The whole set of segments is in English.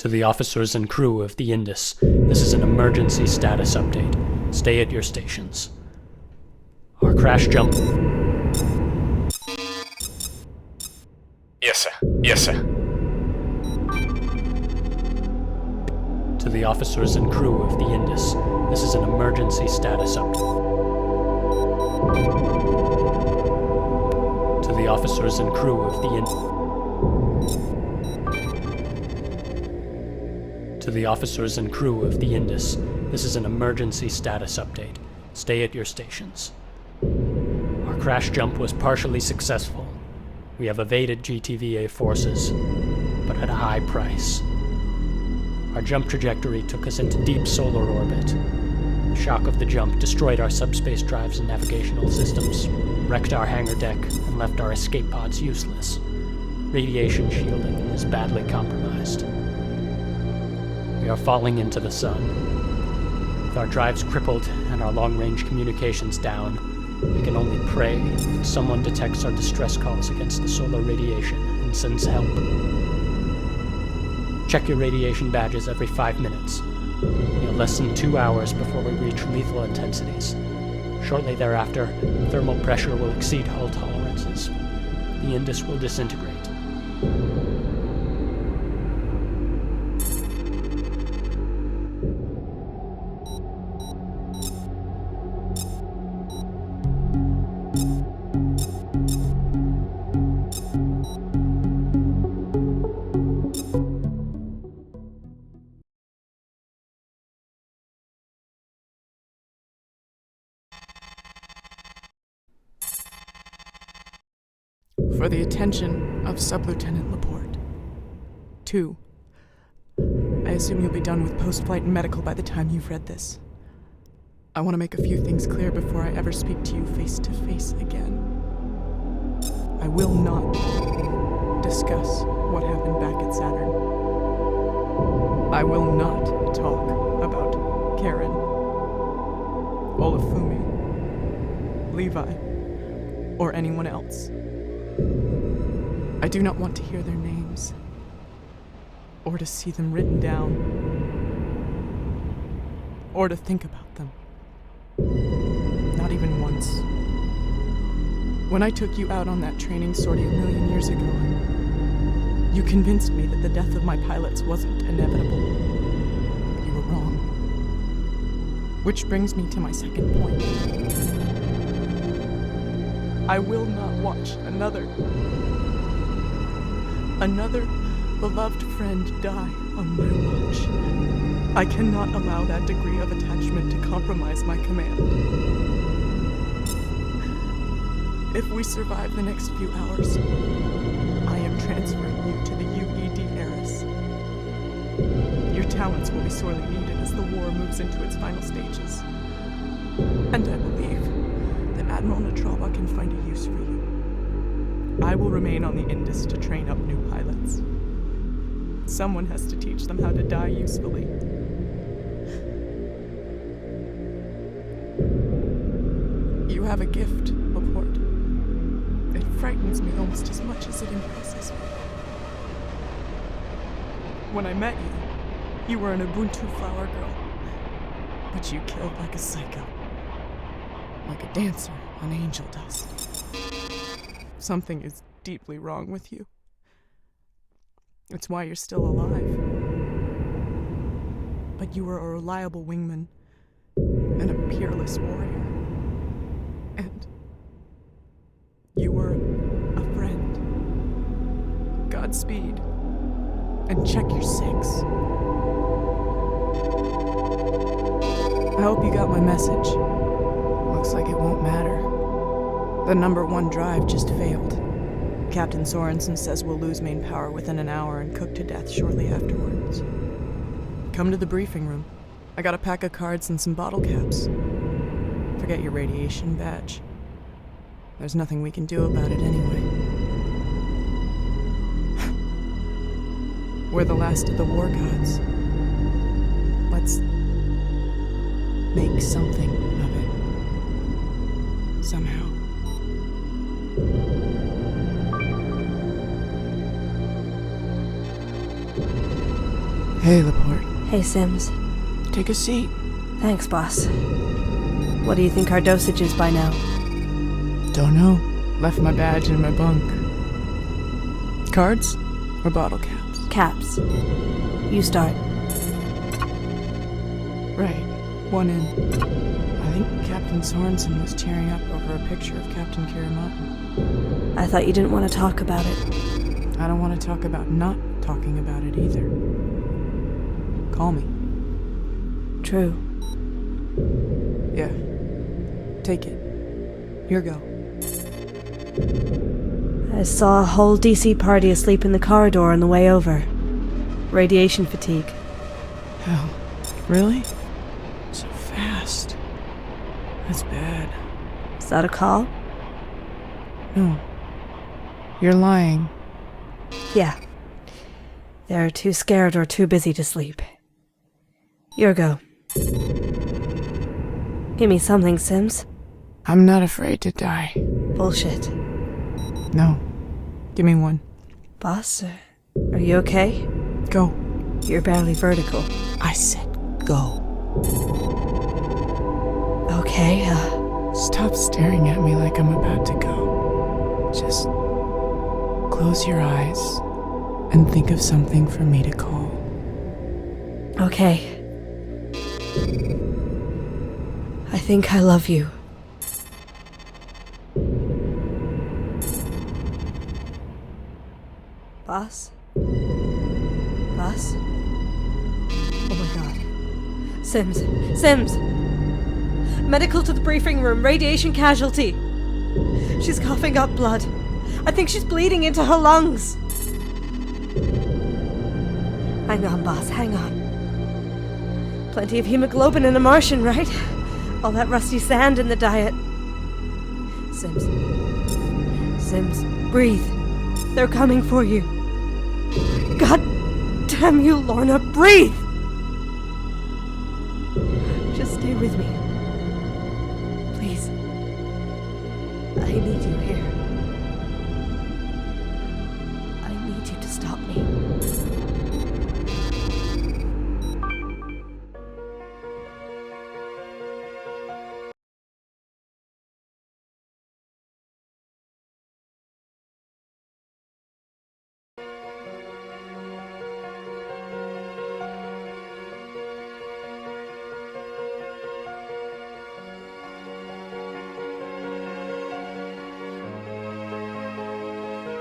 To the officers and crew of the Indus, this is an emergency status update. Stay at your stations. Our crash jump... Yes, sir. Yes, sir. To the officers and crew of the Indus, this is an emergency status update. To the officers and crew of the Indus... To the officers and crew of the Indus, this is an emergency status update. Stay at your stations. Our crash jump was partially successful. We have evaded GTVA forces, but at a high price. Our jump trajectory took us into deep solar orbit. The shock of the jump destroyed our subspace drives and navigational systems, wrecked our hangar deck, and left our escape pods useless. Radiation shielding is badly compromised. We are falling into the sun. With our drives crippled and our long-range communications down, we can only pray that someone detects our distress calls against the solar radiation and sends help. Check your radiation badges every 5 minutes. We have less than 2 hours before we reach lethal intensities. Shortly thereafter, thermal pressure will exceed hull tolerances. The Indus will disintegrate. For the attention of Sub-Lieutenant Laporte. 2. I assume you'll be done with post-flight and medical by the time you've read this. I want to make a few things clear before I ever speak to you face-to-face again. I will not discuss what happened back at Saturn. I will not talk about Karen, Olafumi, Levi, or anyone else. I do not want to hear their names, or to see them written down, or to think about them. Not even once. When I took you out on that training sortie 1,000,000 years ago, you convinced me that the death of my pilots wasn't inevitable. You were wrong. Which brings me to my second point. I will not watch another beloved friend die on my watch. I cannot allow that degree of attachment to compromise my command. If we survive the next few hours, I am transferring you to the UED Eris. Your talents will be sorely needed as the war moves into its final stages. And I believe that Admiral Natrawa can find a use for you. I will remain on the Indus to train up new pilots. Someone has to teach them how to die usefully. You have a gift, Laporte. It frightens me almost as much as it impresses me. When I met you, you were an Ubuntu flower girl. But you killed like a psycho. Like a dancer on angel dust. Something is deeply wrong with you. It's why you're still alive. But you were a reliable wingman and a peerless warrior. And you were a friend. Godspeed. And check your 6. I hope you got my message. Looks like it won't matter. The number 1 drive just failed. Captain Sorensen says we'll lose main power within an hour and cook to death shortly afterwards. Come to the briefing room. I got a pack of cards and some bottle caps. Forget your radiation badge. There's nothing we can do about it anyway. We're the last of the war gods. Let's make something of it. Somehow. Hey, Laporte. Hey, Sims. Take a seat. Thanks, boss. What do you think our dosage is by now? Don't know. Left my badge in my bunk. Cards or bottle caps? Caps. You start. Right. One in. I think Captain Sorensen was cheering up over a picture of Captain Kirimato. I thought you didn't want to talk about it. I don't want to talk about not talking about it either. Call me. True. Yeah. Take it. Here go. I saw a whole DC party asleep in the corridor on the way over. Radiation fatigue. Hell. Really? So fast. That's bad. Is that a call? No. You're lying. Yeah. They're too scared or too busy to sleep. Your go. Give me something, Sims. I'm not afraid to die. Bullshit. No. Give me one. Boss, are you okay? Go. You're barely vertical. I said go. Okay, Stop staring at me like I'm about to go. Just close your eyes and think of something for me to call. okay. I think I love you. Boss? Boss? Oh my god. Sims! Sims! Medical to the briefing room, radiation casualty! She's coughing up blood. I think she's bleeding into her lungs! Hang on, boss, hang on. Plenty of hemoglobin in a Martian, right? All that rusty sand in the diet. Sims. Sims, breathe. They're coming for you. God damn you, Lorna, breathe! Just stay with me. Please. I need you here. I need you to stop me.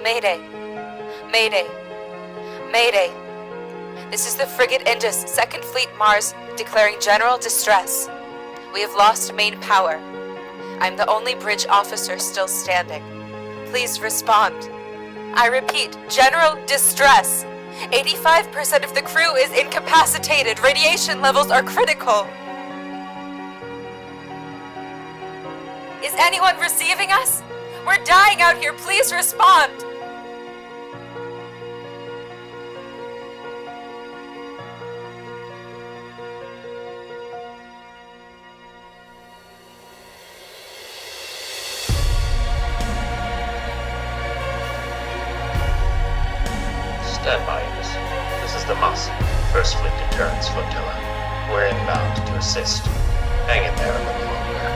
Mayday. Mayday. Mayday. This is the frigate Indus, 2nd Fleet Mars, declaring general distress. We have lost main power. I'm the only bridge officer still standing. Please respond. I repeat, general distress. 85% of the crew is incapacitated. Radiation levels are critical. Is anyone receiving us? We're dying out here. Please respond. Stand by, Indus. This is the Moss, 1st Fleet Deterrence Flotilla. We're inbound to assist. Hang in there a little longer.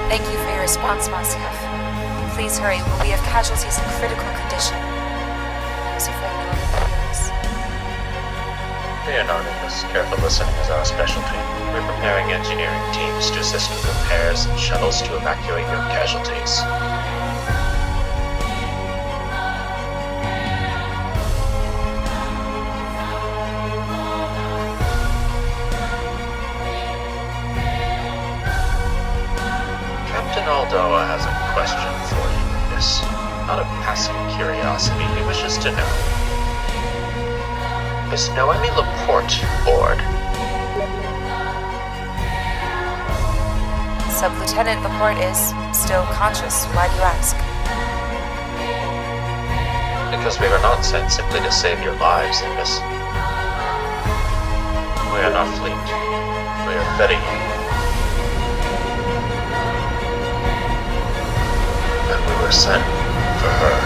Thank you for your response, Moskov. Please hurry. We have casualties in critical condition. I was afraid no one would hear us. Fear not, Indus. Careful listening is our specialty. We're preparing engineering teams to assist with repairs and shuttles to evacuate your casualties. Captain Aldoa has a question for you, Indus. Not a passing curiosity, he wishes to know. Is Noemi Laporte aboard? Sub-Lieutenant Laporte is still conscious. Why do you ask? Because we were not sent simply to save your lives, Indus. We are not fleet. We are Fedi. And we were sent for her.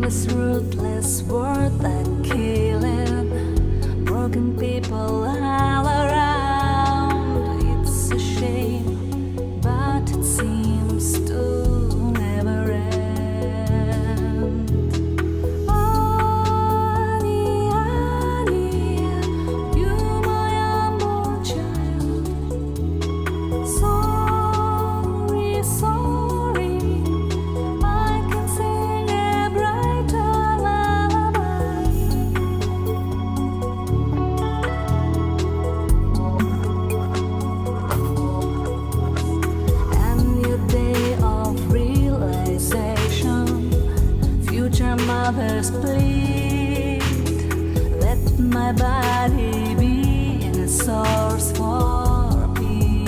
this ruthless world that killing broken people all around. It's a shame, but it seems to never end. Annie, Annie, you my humble child. Sorry, sorry, I can sing a brighter lullaby. And your day of realization, future mothers plead, let my body be a source for peace.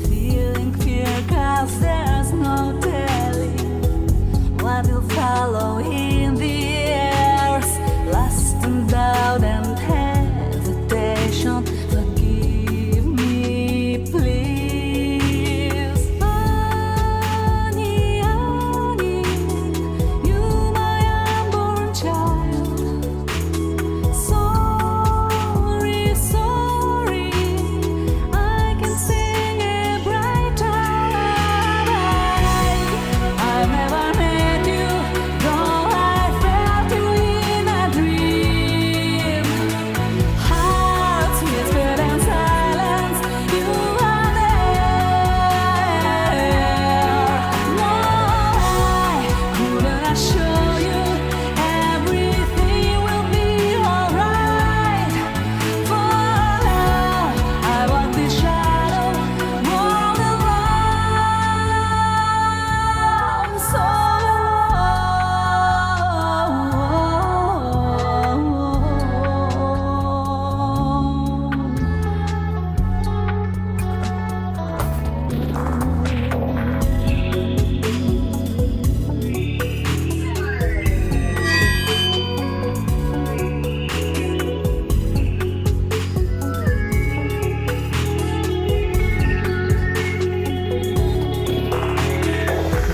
Feeling fear 'cause there's no telling what will follow in the years. Lost in doubt and hesitation, forgive me, please. Annie, Annie, you my unborn child. Sorry, sorry, I can sing a brighter lullaby. I never met you, though I felt you in a dream. Hearts whispered in silence, you are there. No, I couldn't assure you everything will be alright. For now, I walk this shadow all alone, so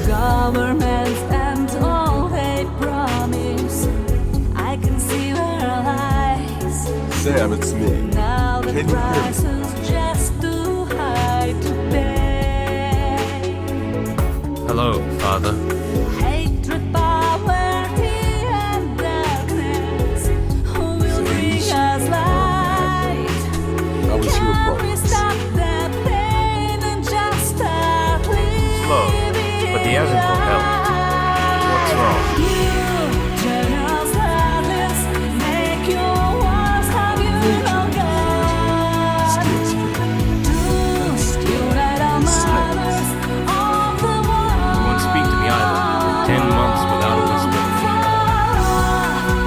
governments and all they promise, I can see their lies. Sam, it's me. Now the Can you hear me? price is just too high to pay. Hello, Father. Hatred, poverty, and darkness. Who will bring us light? How was your Can we progress? stop the pain and just start living? Slow, but he hasn't got help. What's wrong? You, generous heartless, make your walls have you no God. Unite our mothers of the world. He won't speak to me either. 10 months without a whisper.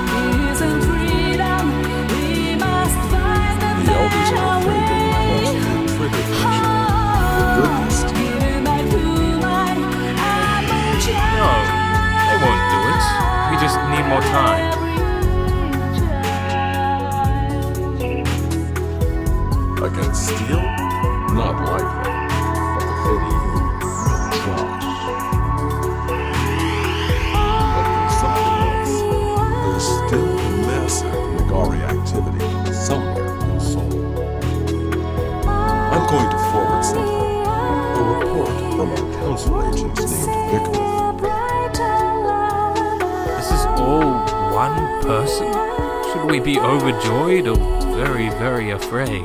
Peace and freedom, we must find a The elders better are afraid that we way. lost the trigger function. For goodness. Give it back to my humble child. No, they won't do it. We just need more time. Against steel? Not likely. But the pity will try. But there's something else. There's still massive Nagari activity somewhere in Seoul. I'm going to forward something. A report from our council agent named Vickman. This is all one person? Should we be overjoyed or very, very afraid?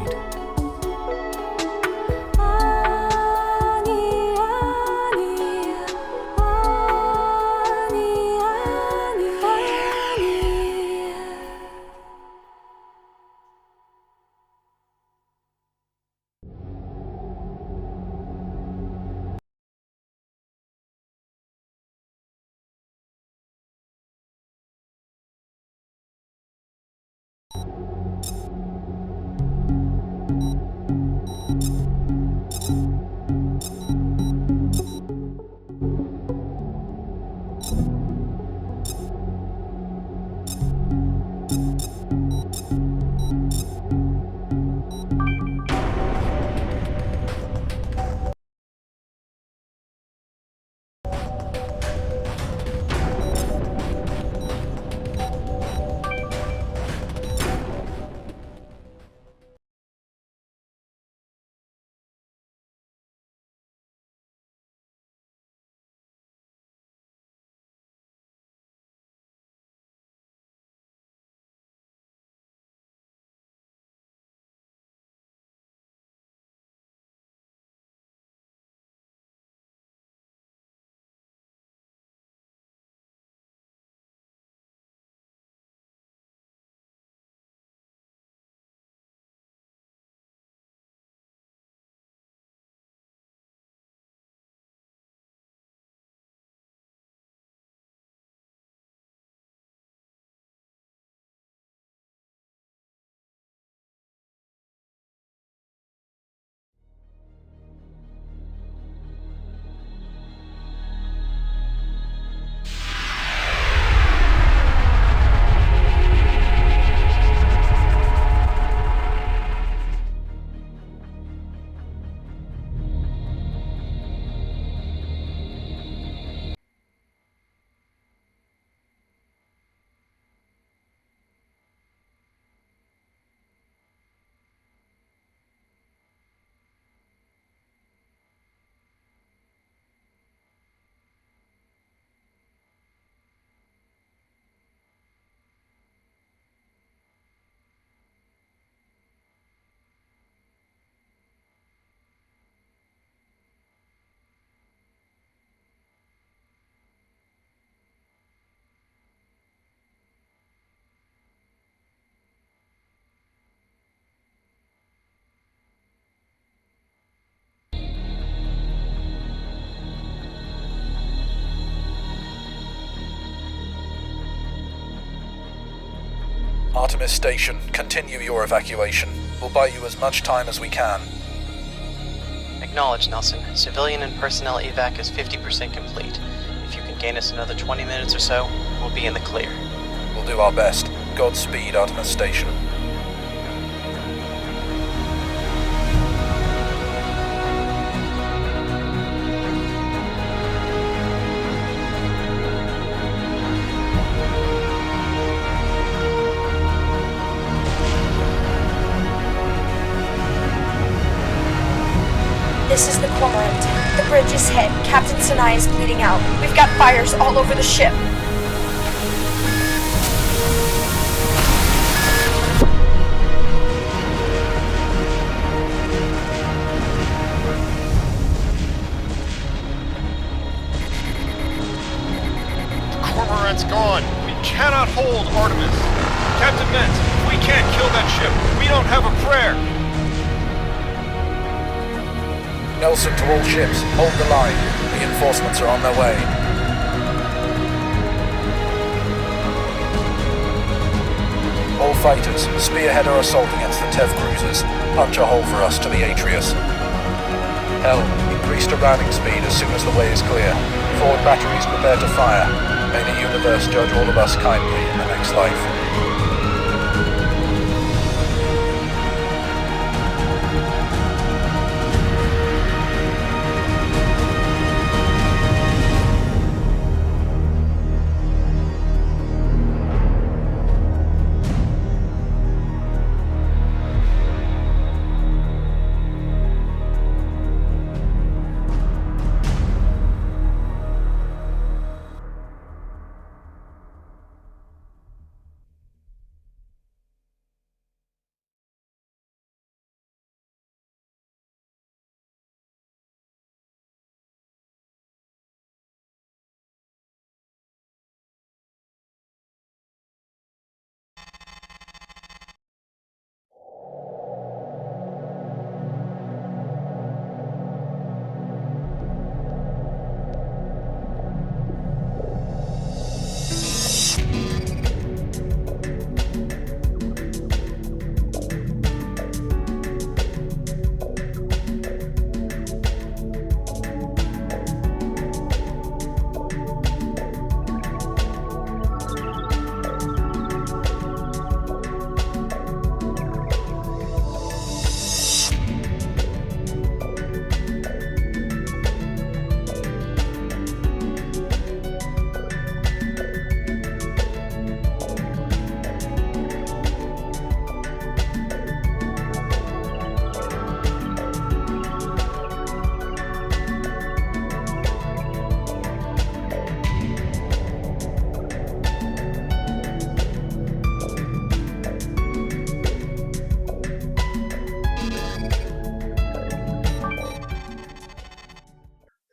Artemis Station, continue your evacuation. We'll buy you as much time as we can. Acknowledged, Nelson. Civilian and personnel evac is 50% complete. If you can gain us another 20 minutes or so, we'll be in the clear. We'll do our best. Godspeed, Artemis Station. This is the Cormorant. The bridge is hit. Captain Sinai is bleeding out. We've got fires all over the ship. Cormorant's gone. We cannot hold Artemis. Captain Mentz, if we can't kill that ship, we don't have a prayer. Nelson to all ships, hold the line. Reinforcements are on their way. All fighters, spearhead our assault against the Tev cruisers. Punch a hole for us to the Atreus. Helm, increase to ramming speed as soon as the way is clear. Forward batteries prepare to fire. May the universe judge all of us kindly in the next life.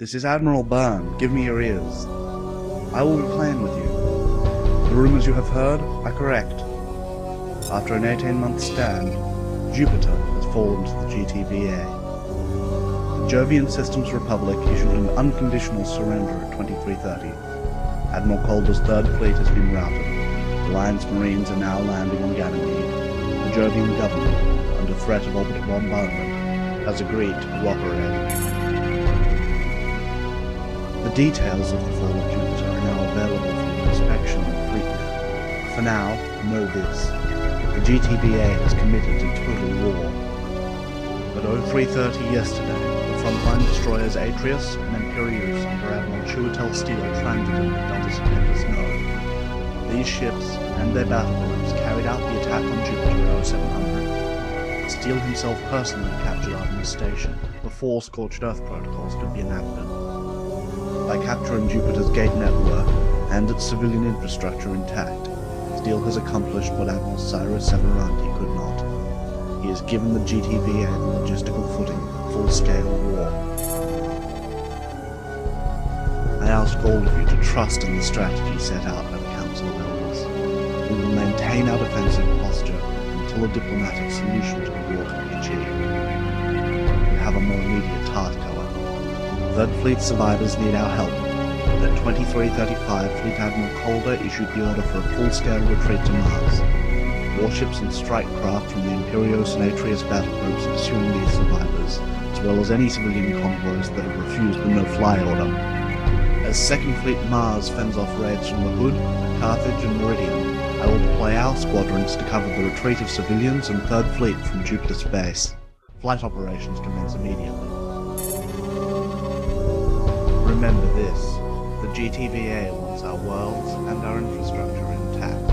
This is Admiral Byrne. Give me your ears. I will be playing with you. The rumors you have heard are correct. After an 18-month stand, Jupiter has fallen to the GTVA. The Jovian Systems Republic issued an unconditional surrender at 2330. Admiral Calder's Third Fleet has been routed. Alliance Marines are now landing on Ganymede. The Jovian government, under threat of orbital bombardment, has agreed to cooperate. The details of the fall of Jupiter are now available for inspection on FleetNet. For now, know this. The GTVA is committed to total war. At 0330 yesterday, the frontline destroyers Atreus and Imperius under Admiral Chiwetel Steele transited the Delta Stupendous node. These ships and their battleboats carried out the attack on Jupiter at 0700. Steele himself personally captured Artemis Station before Scorched Earth protocols could be enacted. By capturing Jupiter's gate network and its civilian infrastructure intact, Steele has accomplished what Admiral Cyrus Severanti could not. He has given the GTVA the logistical footing for full-scale war. I ask all of you to trust in the strategy set out by the Council of Elders. We will maintain our defensive posture until a diplomatic solution to the war can be achieved. We have a more immediate task, however. Third Fleet survivors need our help. At 2335, Fleet Admiral Calder issued the order for a full-scale retreat to Mars. warships and strike craft from the Imperios and Atreus battle groups pursuing these survivors, as well as any civilian convoys that have refused the no-fly order. As 2nd Fleet Mars fends off raids from the Hood, Carthage and Meridian, I will deploy our squadrons to cover the retreat of civilians and 3rd Fleet from Jupiter space. Flight operations commence immediately. Remember this, the GTVA wants our worlds and our infrastructure intact.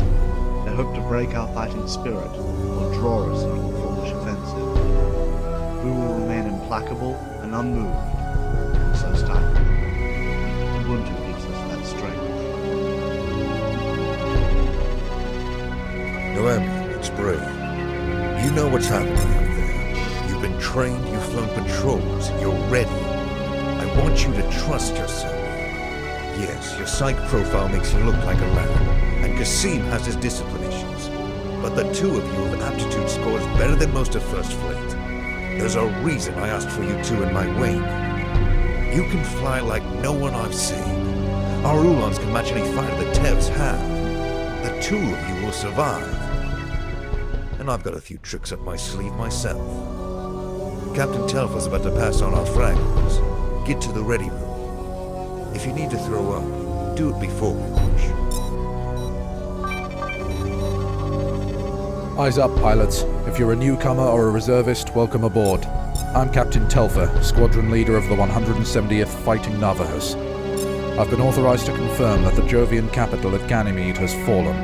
They hope to break our fighting spirit or draw us into a foolish offensive. We will remain implacable and unmoved, and so start with them. Ubuntu gives us that strength. Noemi, it's Bray. You know what's happening out there. You've been trained, you've flown patrols, you're ready. I want you to trust yourself. Yes, your psych profile makes you look like a lamb, and Kasim has his discipline issues. But the two of you have aptitude scores better than most of First Fleet. There's a reason I asked for you two in my wing. You can fly like no one I've seen. Our Ulans can match any fighter the Tevs have. The two of you will survive. And I've got a few tricks up my sleeve myself. Captain Telfa's about to pass on our fragments. Get to the ready room. If you need to throw up, do it before we launch. Eyes up, pilots. If you're a newcomer or a reservist, welcome aboard. I'm Captain Telfa, squadron leader of the 170th Fighting Navajos. I've been authorized to confirm that the Jovian capital at Ganymede has fallen.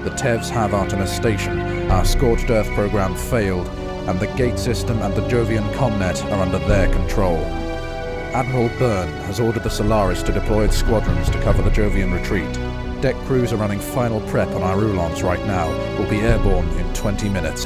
The Tevs have Artemis Station, our Scorched Earth program failed, and the gate system and the Jovian Comnet are under their control. Admiral Byrne has ordered the Solaris to deploy its squadrons to cover the Jovian retreat. Deck crews are running final prep on our Ulans right now. We'll be airborne in 20 minutes.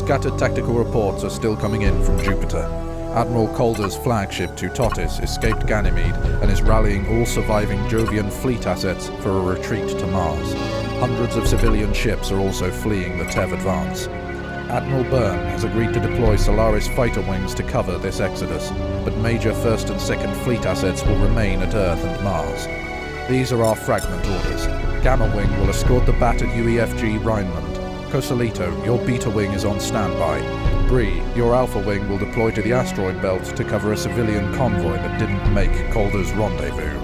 Scattered tactical reports are still coming in from Jupiter. Admiral Calder's flagship Teutotis escaped Ganymede and is rallying all surviving Jovian fleet assets for a retreat to Mars. Hundreds of civilian ships are also fleeing the Tev advance. Admiral Byrne has agreed to deploy Solaris fighter wings to cover this exodus, but major 1st and 2nd Fleet assets will remain at Earth and Mars. These are our fragment orders. Gamma Wing will escort the battered UEFG Rhineland. Cosolito, your Beta Wing is on standby. Bree, your Alpha Wing will deploy to the asteroid belt to cover a civilian convoy that didn't make Calder's rendezvous.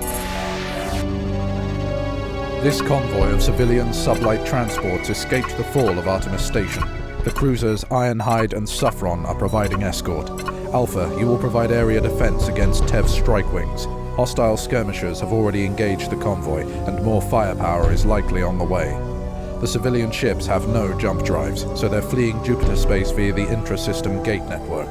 This convoy of civilian sublight transports escaped the fall of Artemis Station. The cruisers Ironhide and Saffron are providing escort. Alpha, you will provide area defense against Tev strike wings. Hostile skirmishers have already engaged the convoy, and more firepower is likely on the way. The civilian ships have no jump drives, so they're fleeing Jupiter space via the intra-system gate network.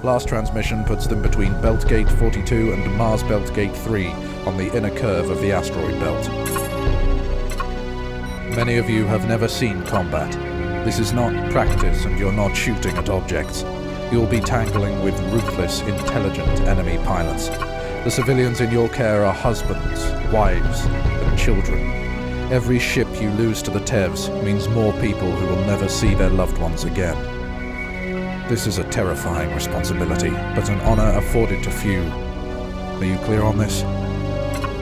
Last transmission puts them between Belt Gate 42 and Mars Belt Gate 3 on the inner curve of the asteroid belt. Many of you have never seen combat. This is not practice, and you're not shooting at objects. You'll be tangling with ruthless, intelligent enemy pilots. The civilians in your care are husbands, wives, and children. Every ship you lose to the Tevs means more people who will never see their loved ones again. This is a terrifying responsibility, but an honor afforded to few. Are you clear on this?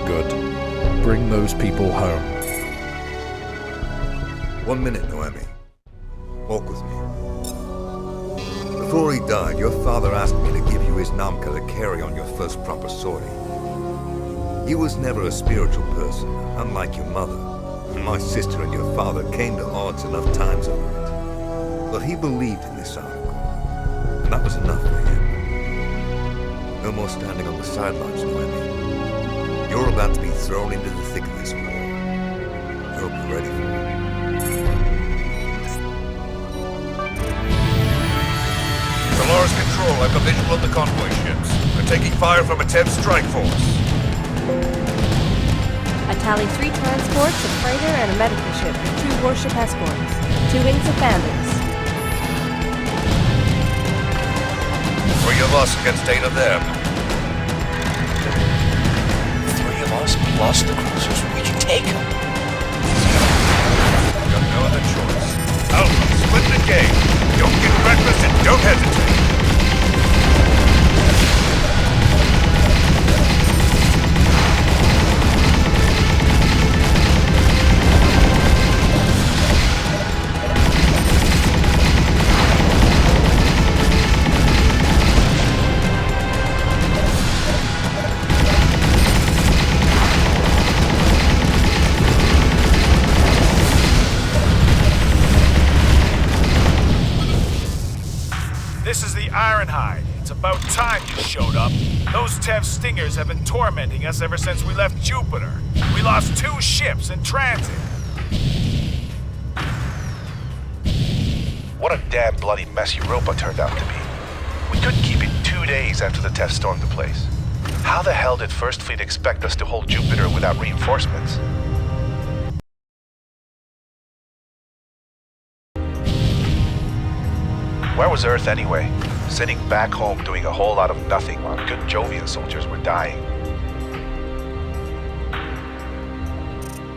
Good. Bring those people home. 1 minute, Noemi. Walk with me. Before he died, your father asked me to give you his Namka to carry on your first proper sortie. He was never a spiritual person, unlike your mother. And my sister and your father came to odds enough times over it. But he believed in this article, and that was enough for him. No more standing on the sidelines, Noemi. You're about to be thrown into the thick of this war. I hope you're ready for it. Solaris Control, I have a visual of the convoy ships. They're taking fire from a TEV strike force. I tally 3 transports, a freighter, and a medical ship with 2 warship escorts. 2 wings of bandits. 3 of us against 8 of them. 3 of us plus the cruisers. We can take them. You got no other choice. Alpha, split the game. Don't get reckless and don't hesitate. This is the Ironhide. It's about time you showed up. Those TEV stingers have been tormenting us ever since we left Jupiter. We lost 2 ships in transit. What a damn bloody mess Europa turned out to be. We couldn't keep it 2 days after the test stormed the place. How the hell did First Fleet expect us to hold Jupiter without reinforcements? Where was Earth anyway? Sitting back home doing a whole lot of nothing while good Jovian soldiers were dying.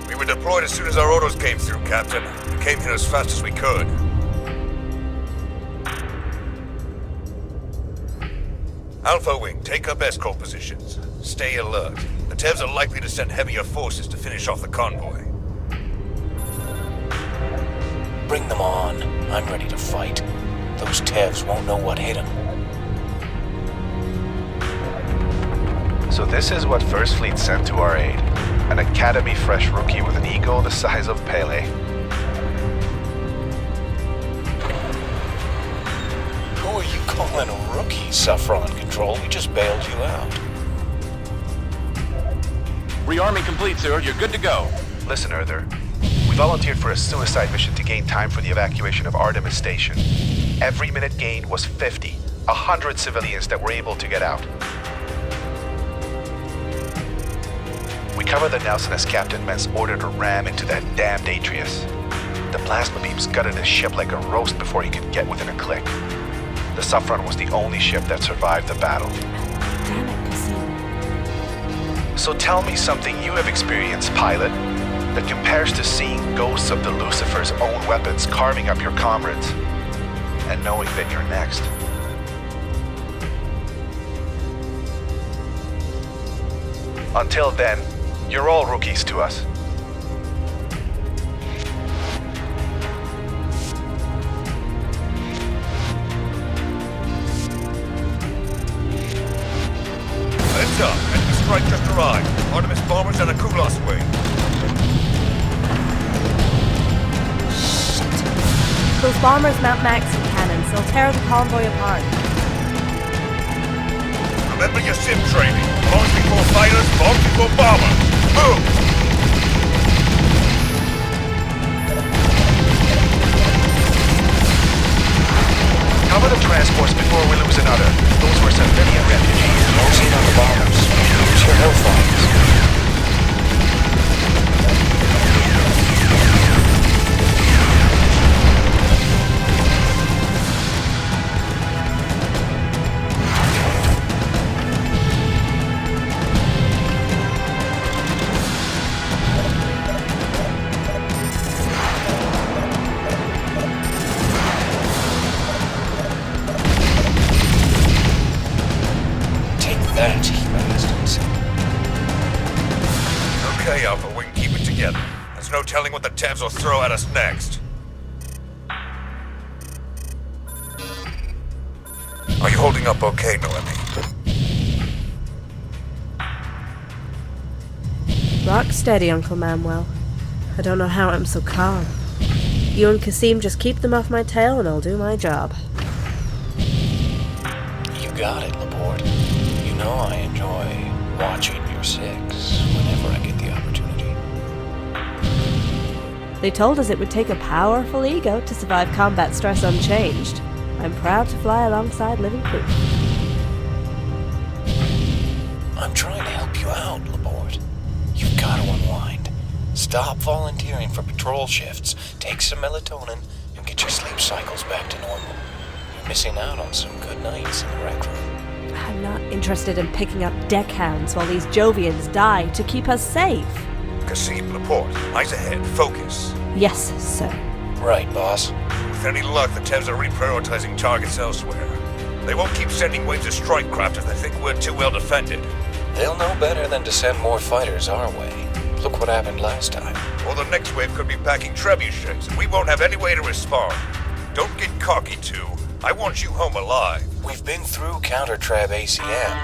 We were deployed as soon as our orders came through, Captain. We came here as fast as we could. Alpha Wing, take up escort positions. Stay alert. The TEVs are likely to send heavier forces to finish off the convoy. Bring them on. I'm ready to fight. Those TEVs won't know what hit them. So this is what First Fleet sent to our aid. An Academy fresh rookie with an ego the size of Pele. Who are you calling a rookie, Saffron Control? We just bailed you out. Rearming complete, sir. You're good to go. Listen, Earther. We volunteered for a suicide mission to gain time for the evacuation of Artemis Station. Every minute gained was 50. 100 civilians that were able to get out. We covered the Nelson as Captain Ment's order to ram into that damned Atreus. The plasma beams gutted his ship like a roast before he could get within a click. The Saffron was the only ship that survived the battle. So tell me something you have experienced, pilot, that compares to seeing ghosts of the Lucifer's own weapons carving up your comrades, and knowing that you're next. Until then, you're all rookies to us. Heads up, enemy strike just arrived. Artemis bombers and a Kulas wing. Those bombers mount Maxim cannons. They'll tear the convoy apart. Remember your sim training. Bombs before fighters, bombs before bombers. Move! Cover the transports before we lose another. Those were civilian refugees. Mostly on the bombers. Use your hellfires. That, you bastards. telling what the Tevs will throw at us next. Are you holding up okay, Noemi? Rock steady, Uncle Manuel. I don't know how I'm so calm. You and Kasim just keep them off my tail and I'll do my job. You got it, Laporte. You know I enjoy watching your six whenever I get the opportunity. They told us it would take a powerful ego to survive combat stress unchanged. I'm proud to fly alongside living proof. I'm trying to help you out, Laporte. You've got to unwind. Stop volunteering for patrol shifts, take some melatonin, and get your sleep cycles back to normal. You're missing out on some good nights in the rec room. I'm not interested in picking up deckhounds while these Jovians die to keep us safe. Kasim, Laporte, eyes ahead, focus. Yes, sir. Right, boss. With any luck, the Tevs are reprioritizing targets elsewhere. They won't keep sending waves of strike craft if they think we're too well defended. They'll know better than to send more fighters our way. Look what happened last time. Or the next wave could be packing trebuchets, and we won't have any way to respond. Don't get cocky, too. I want you home alive. We've been through counter-trab ACM.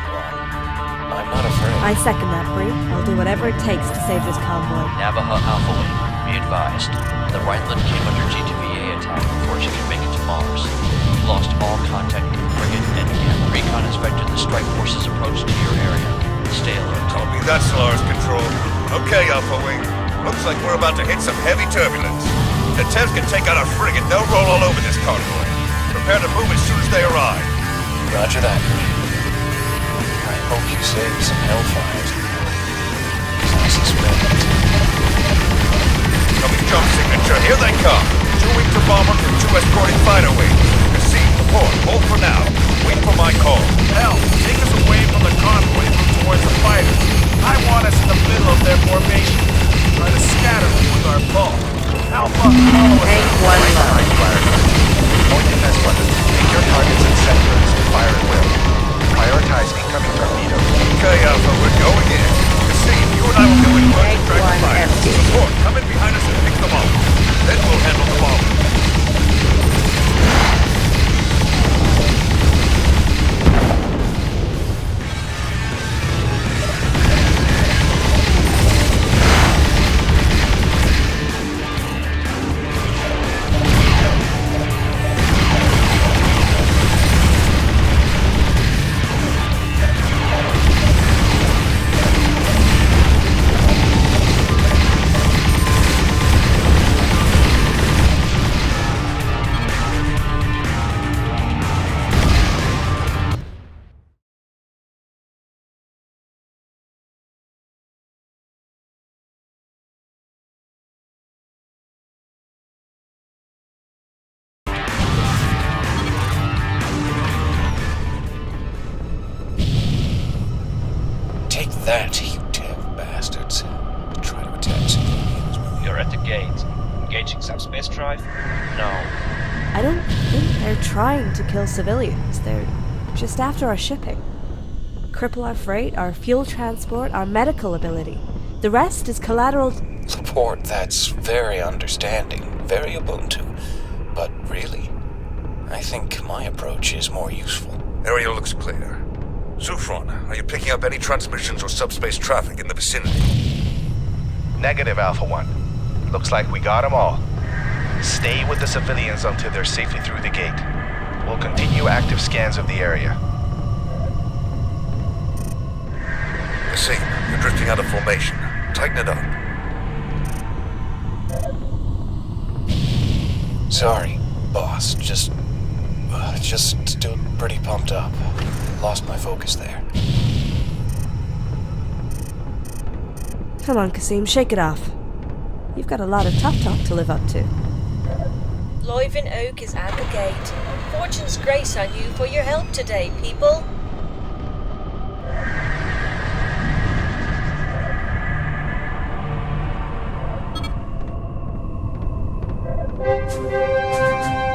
I'm not afraid. I second that, Bree. I'll do whatever it takes to save this convoy. Navajo Alpha Wing, be advised. The Rhineland came under GTVA attack before she could make it to Mars. We lost all contact with the frigate, and again, recon inspected the strike force's approach to your area. Stay alert. Copy that, Solar's Control. Okay, Alpha Wing. Looks like we're about to hit some heavy turbulence. The Tevs can take out our frigate, they'll roll all over this convoy. Prepare to move as soon as they arrive. Roger that. I hope you save some hellfires. Because I suspect... Coming jump signature, here they come. 2 Winter bombers and 2 escorting fighter wings. Kasim, Laporte, hold for now. Wait for my call. Hell, take us away from the convoy and move towards the fighters. I want us in the middle of their formation. Try to scatter them with our bow. Alpha, follow us. Take one behind fire. Point the test button. Pick your targets and sectors to fire at will. Prioritize incoming torpedoes. Okay, Alpha, we're going in. Kasim, you and I will go in first and track the fighters. Laporte, come in behind us and pick them off. Then we'll handle the bombers. That, you Tev bastards. Try to attack civilians. You're at the gate. Engaging subspace drive? No. I don't think they're trying to kill civilians. They're just after our shipping. Cripple our freight, our fuel transport, our medical ability. The rest is collateral... Laporte, that's very understanding, very Ubuntu. But really, I think my approach is more useful. Area looks clear. Zufron, are you picking up any transmissions or subspace traffic in the vicinity? Negative, Alpha 1. Looks like we got them all. Stay with the civilians until they're safely through the gate. We'll continue active scans of the area. Kasim, you're drifting out of formation. Tighten it up. Sorry, boss. Just still pretty pumped up. Lost my focus there. Come on, Kasim, shake it off. You've got a lot of tough talk to live up to. Loyvin Oak is at the gate. Fortune's grace on you for your help today, people.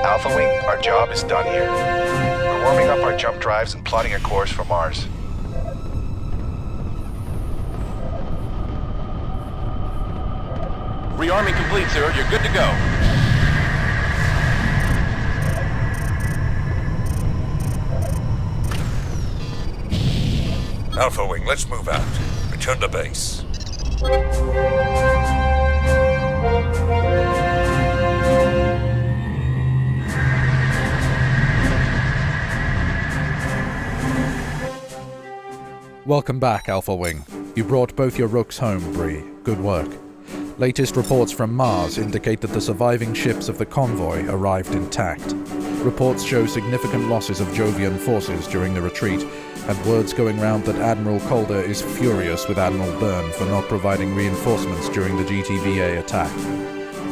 Alpha Wing, our job is done here. We're warming up our jump drives and plotting a course for Mars. Rearming complete, sir. You're good to go. Alpha Wing, let's move out. Return to base. Welcome back, Alpha Wing. You brought both your rooks home, Bree. Good work. Latest reports from Mars indicate that the surviving ships of the convoy arrived intact. Reports show significant losses of Jovian forces during the retreat, and words going round that Admiral Calder is furious with Admiral Byrne for not providing reinforcements during the GTVA attack.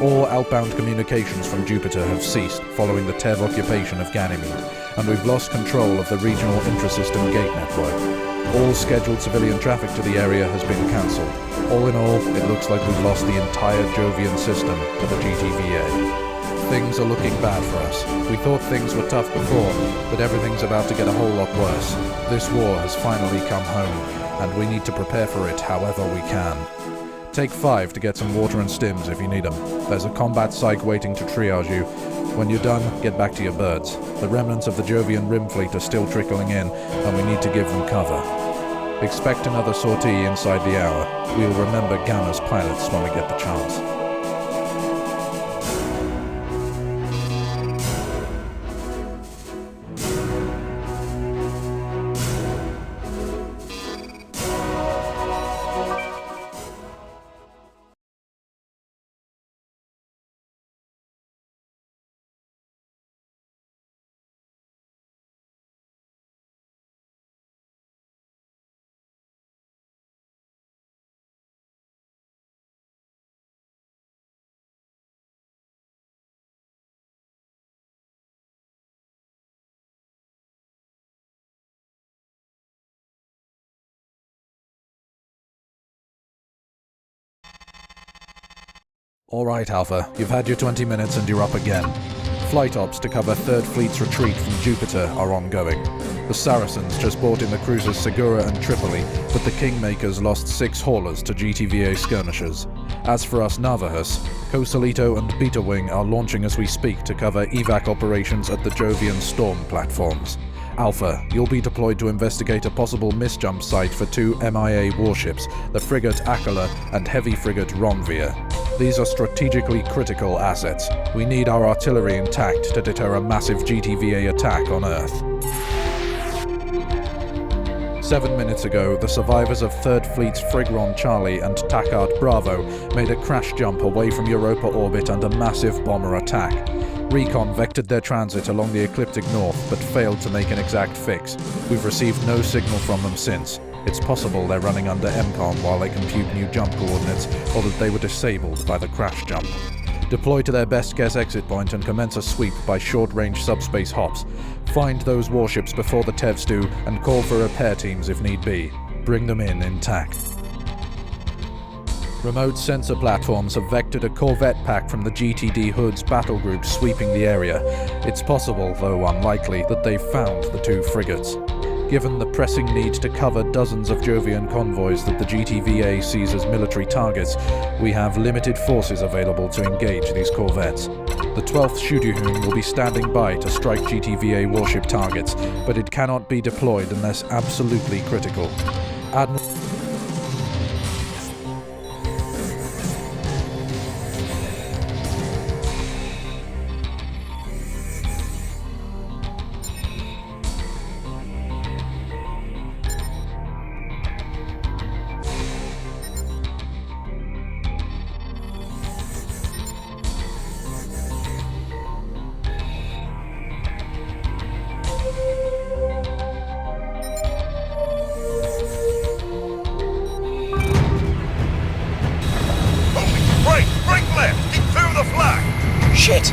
All outbound communications from Jupiter have ceased following the TEV occupation of Ganymede, and we've lost control of the regional intrasystem gate network. All scheduled civilian traffic to the area has been cancelled. All in all, it looks like we've lost the entire Jovian system to the GTVA. Things are looking bad for us. We thought things were tough before, but everything's about to get a whole lot worse. This war has finally come home, and we need to prepare for it however we can. Take 5 to get some water and stims if you need them. There's a combat psych waiting to triage you. When you're done, get back to your birds. The remnants of the Jovian Rim fleet are still trickling in, and we need to give them cover. Expect another sortie inside the hour. We'll remember Gamma's pilots when we get the chance. Alright, Alpha, you've had your 20 minutes and you're up again. Flight ops to cover 3rd Fleet's retreat from Jupiter are ongoing. The Saracens just brought in the cruisers Segura and Tripoli, but the Kingmakers lost 6 haulers to GTVA skirmishers. As for us Navajos, Cosalito and Beta Wing are launching as we speak to cover evac operations at the Jovian Storm platforms. Alpha, you'll be deployed to investigate a possible misjump site for 2 MIA warships, the frigate Akala and heavy frigate Romvia. These are strategically critical assets. We need our artillery intact to deter a massive GTVA attack on Earth. 7 minutes ago, the survivors of 3rd Fleet's Frigron Charlie and Takkart Bravo made a crash jump away from Europa orbit under massive bomber attack. Recon vectored their transit along the ecliptic north, but failed to make an exact fix. We've received no signal from them since. It's possible they're running under MCOM while they compute new jump coordinates, or that they were disabled by the crash jump. Deploy to their best guess exit point and commence a sweep by short-range subspace hops. Find those warships before the TEVs do, and call for repair teams if need be. Bring them in intact. Remote sensor platforms have vectored a corvette pack from the GTD Hood's battle group sweeping the area. It's possible, though unlikely, that they've found the 2 frigates. Given the pressing need to cover dozens of Jovian convoys that the GTVA sees as military targets, we have limited forces available to engage these corvettes. The 12th Shuduhun will be standing by to strike GTVA warship targets, but it cannot be deployed unless absolutely critical. Admiral Shit!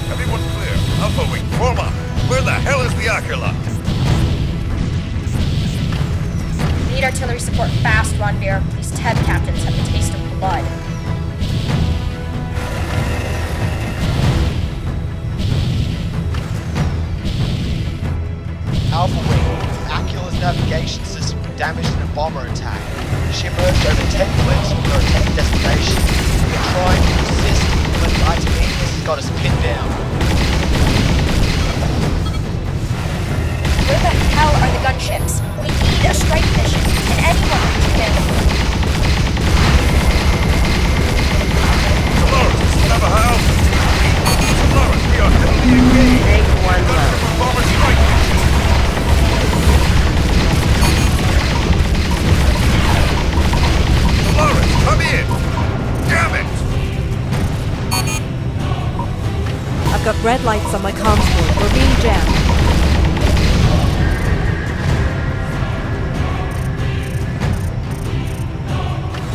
Everyone clear. Alpha Wing, form up. Where the hell is the Akala? Need artillery support fast, Ronveer. These TED captains have the taste of blood. Alpha Wing, Akula's navigation system damaged in a got us pinned down. Where the hell are the gunships? We need a strike mission, and anyone can tune in. Dolores, never help! Dolores, we are heavily engaged! Make one low. Bomber strike mission! Dolores, come in! Damn it! I've got red lights on my comms board. We're being jammed.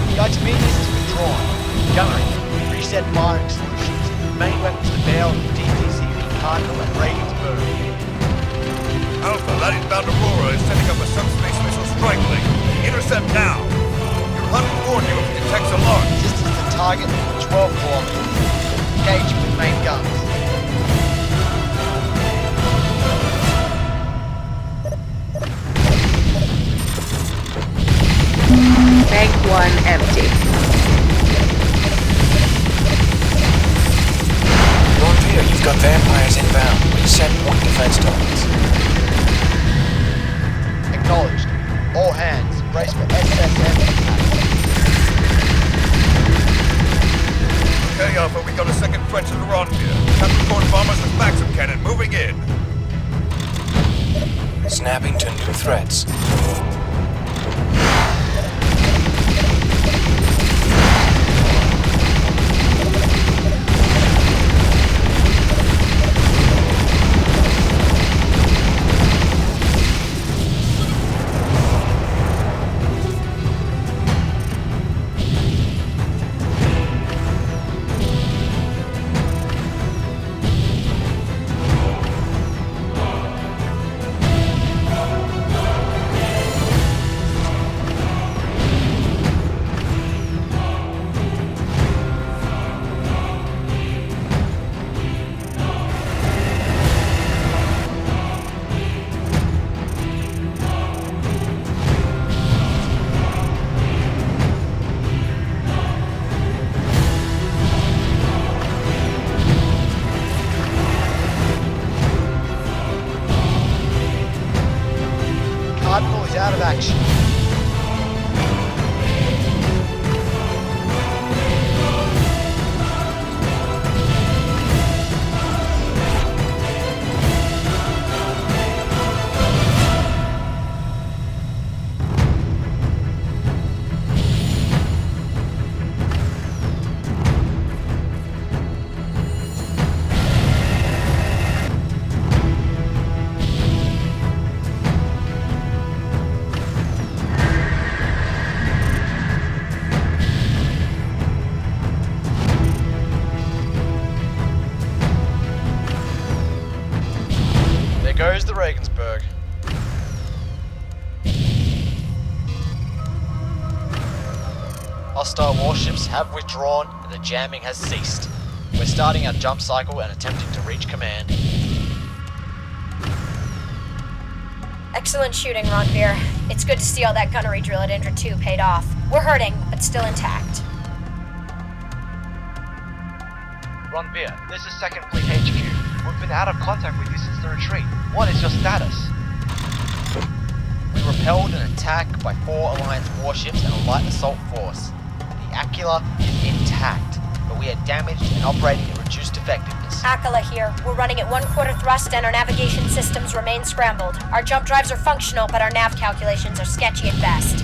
The ultimate is withdrawn. Gunnery, reset firing solutions. Main weapons to Bell, DTCV, Cardinal, and Regensburg. Alpha, that inbound Aurora is setting up a subspace missile strike link. Intercept now! Your HUD will warn you if it detects a launch. Distance to target, 12 kilometers. Engage with main guns. Bank 1 empty. Lord Peter, you've got vampires inbound. Reset point defense targets. Acknowledged. All hands, brace for SSM impact. Okay, Alpha, we got a second threat to the Ronvier. Capricorn bombers with Maxim cannon moving in. Snapping to new threats. Cardinal is out of action. There goes the Regensburg. Hostile warships have withdrawn and the jamming has ceased. We're starting our jump cycle and attempting to reach command. Excellent shooting, Ronvier. It's good to see all that gunnery drill at Indra 2 paid off. We're hurting, but still intact. Ronvier, this is 2nd Fleet HQ. We've been out of contact with you since the retreat. What is your status? We repelled an attack by 4 Alliance warships and a light assault force. The Aquila is intact, but we are damaged and operating at reduced effectiveness. Aquila here. We're running at 1/4 thrust and our navigation systems remain scrambled. Our jump drives are functional, but our nav calculations are sketchy at best.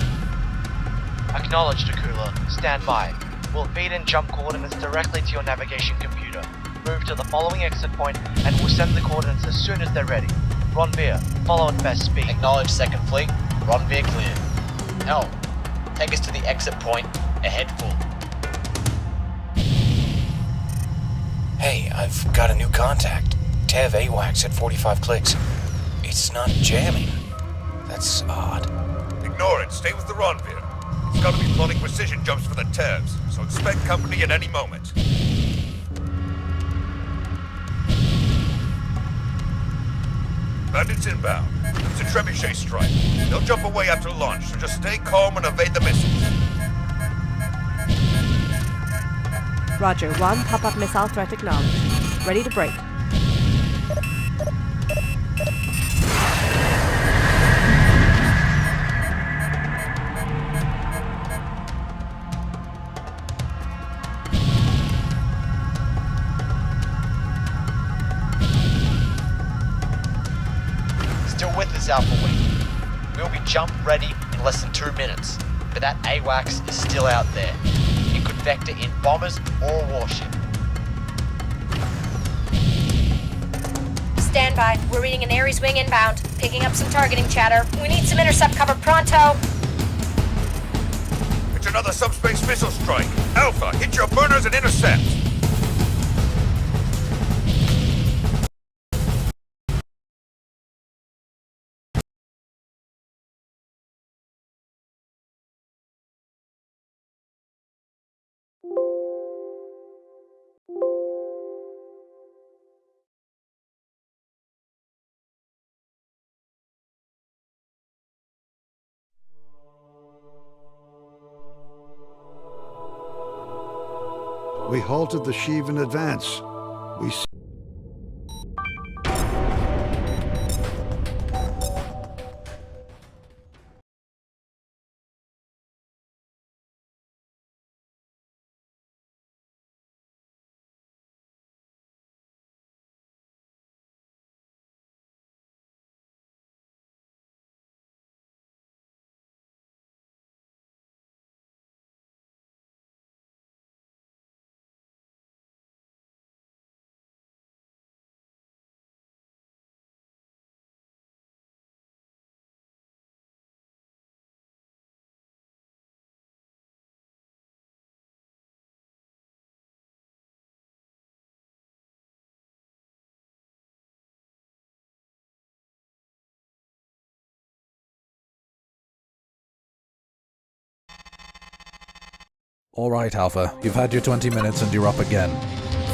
Acknowledged, Akula. Stand by. We'll feed in jump coordinates directly to your navigation computer. Move to the following exit point, and we'll send the coordinates as soon as they're ready. Ronvier, follow at best speed. Acknowledged, 2nd Fleet. Ronvier clear. Helm, take us to the exit point. Ahead full. Hey, I've got a new contact. Tev AWACS at 45 clicks. It's not jamming. That's odd. Ignore it. Stay with the Ronvier. It's got to be plotting precision jumps for the Tevs, so expect company at any moment. Bandits inbound. It's a trebuchet strike. They'll jump away after launch, so just stay calm and evade the missiles. Roger, 1 pop-up missile threat acknowledged. ready to break. Still with us, Alpha Wing. We'll be jump ready in less than 2 minutes, but that AWACS is still out there. It could vector in bombers or a warship. Stand by. We're reading an Ares wing inbound. Picking up some targeting chatter. We need some intercept cover pronto. It's another subspace missile strike. Alpha, hit your burners and intercept. We halted the Sheevan advance. We Alright, Alpha, you've had your 20 minutes and you're up again.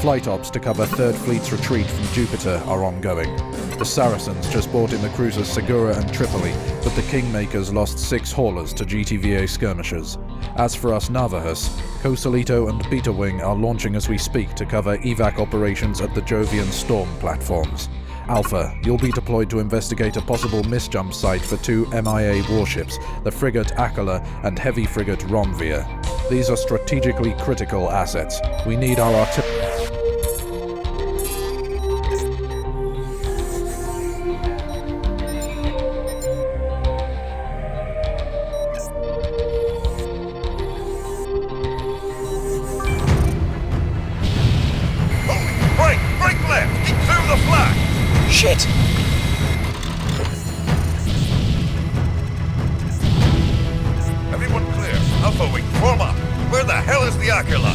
Flight ops to cover 3rd Fleet's retreat from Jupiter are ongoing. The Saracens just brought in the cruisers Segura and Tripoli, but the Kingmakers lost 6 haulers to GTVA skirmishers. As for us Navajos, Cosalito and Beta Wing are launching as we speak to cover evac operations at the Jovian Storm platforms. Alpha, you'll be deployed to investigate a possible misjump site for 2 MIA warships, the frigate Aquila and heavy frigate Romvia. These are strategically critical assets. We need our artillery. Break left! Keep clear of the flag! Shit! Everyone clear. Alpha Wing, form up. Where the hell is the Aquila?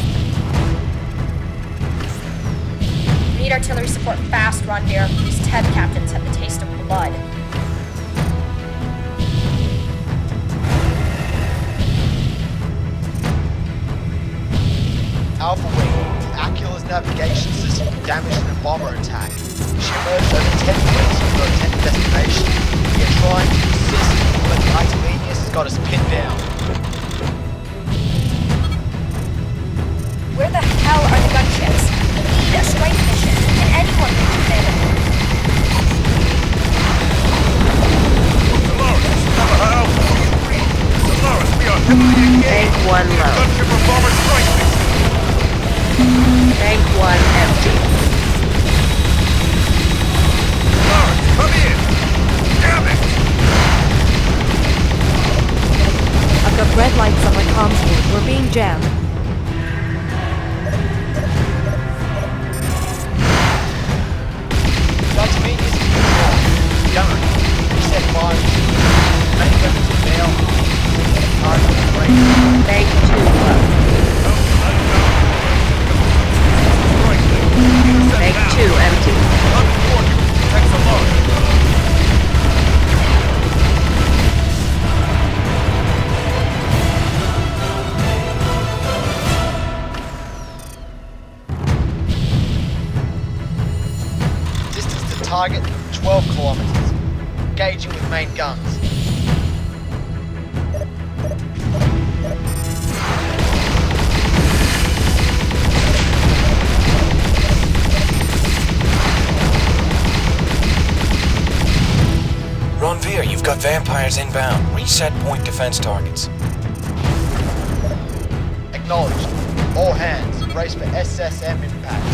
We need artillery support fast, Ronvier. These TED captains have the taste of blood. Alpha Wing, the Aquila's navigation system damaged in a bomber attack. She emerged over 10 minutes from her intended destination. We are trying to assist, but the Artemenius has got us pinned down. Where the hell are the gunships? We need a strike mission. Can anyone reach them? Dolores, this is Navajo Alpha. Dolores, we are heavily engaged. Tank 1 low. Gunship and bomber strike mission. Tank 1 empty. Dolores, come in. Damn it! I've got red lights on my comms board. We're being jammed. Artemenius is controlled. Gunnery, reset fire. Main weapons are down. Target break. Tank 2 low. Tank 2 empty. Tanks alone. Distance to target, 12 kilometers. Engaging with main guns. vampires inbound. Reset point defense targets. Acknowledged. All hands, brace for SSM impact.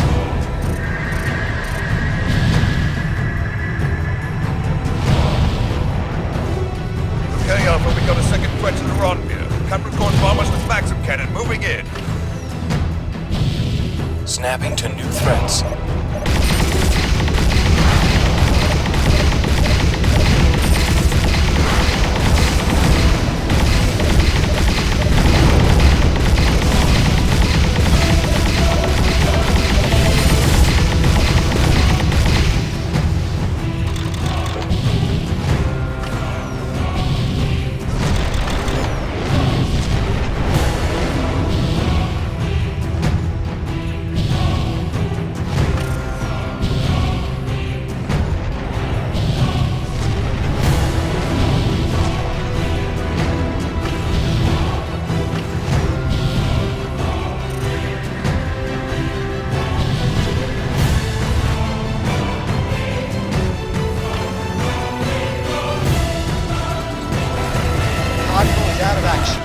Okay, Alpha, we got a second threat to the rendezvous. Capricorn bombers with Maxim cannon moving in. Snapping to new threats. Out of action.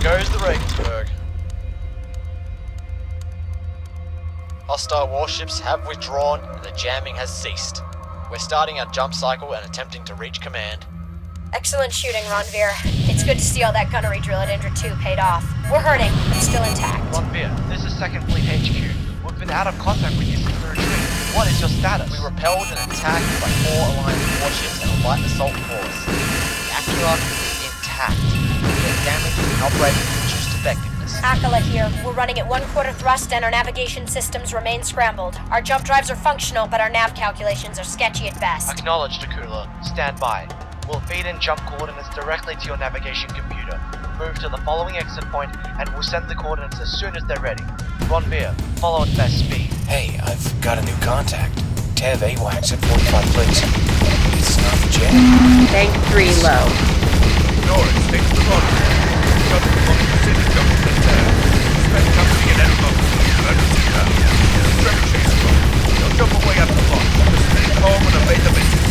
Goes the Regensburg. Hostile warships have withdrawn and the jamming has ceased. We're starting our jump cycle and attempting to reach command. Excellent shooting, Ronveer. It's good to see all that gunnery drill at Indra 2 paid off. We're hurting, but still intact. Ronveer, this is 2nd Fleet HQ. We've been out of contact with you since the retreat. What is your status? We repelled and attacked by 4 Alliance warships and a light assault force. The Acula is intact. We are damaged and operating with reduced effectiveness. Acula here. We're running at 1/4 thrust and our navigation systems remain scrambled. Our jump drives are functional, but our nav calculations are sketchy at best. Acknowledged, Akula. Stand by. We'll feed in jump coordinates directly to your navigation computer. Move to the following exit point, and we'll send the coordinates as soon as they're ready. Ronveer, follow at best speed. Hey, I've got a new contact. Tev AWACS at 45 clicks. It's not Jen. Tank 3 low. Ignore it. Stick to the rendezvous. Got the wrong position, don't let down. Expect company and enemy emergency now. Trevor chase them. They'll jump away at the launch. Just stay home and obey the mission.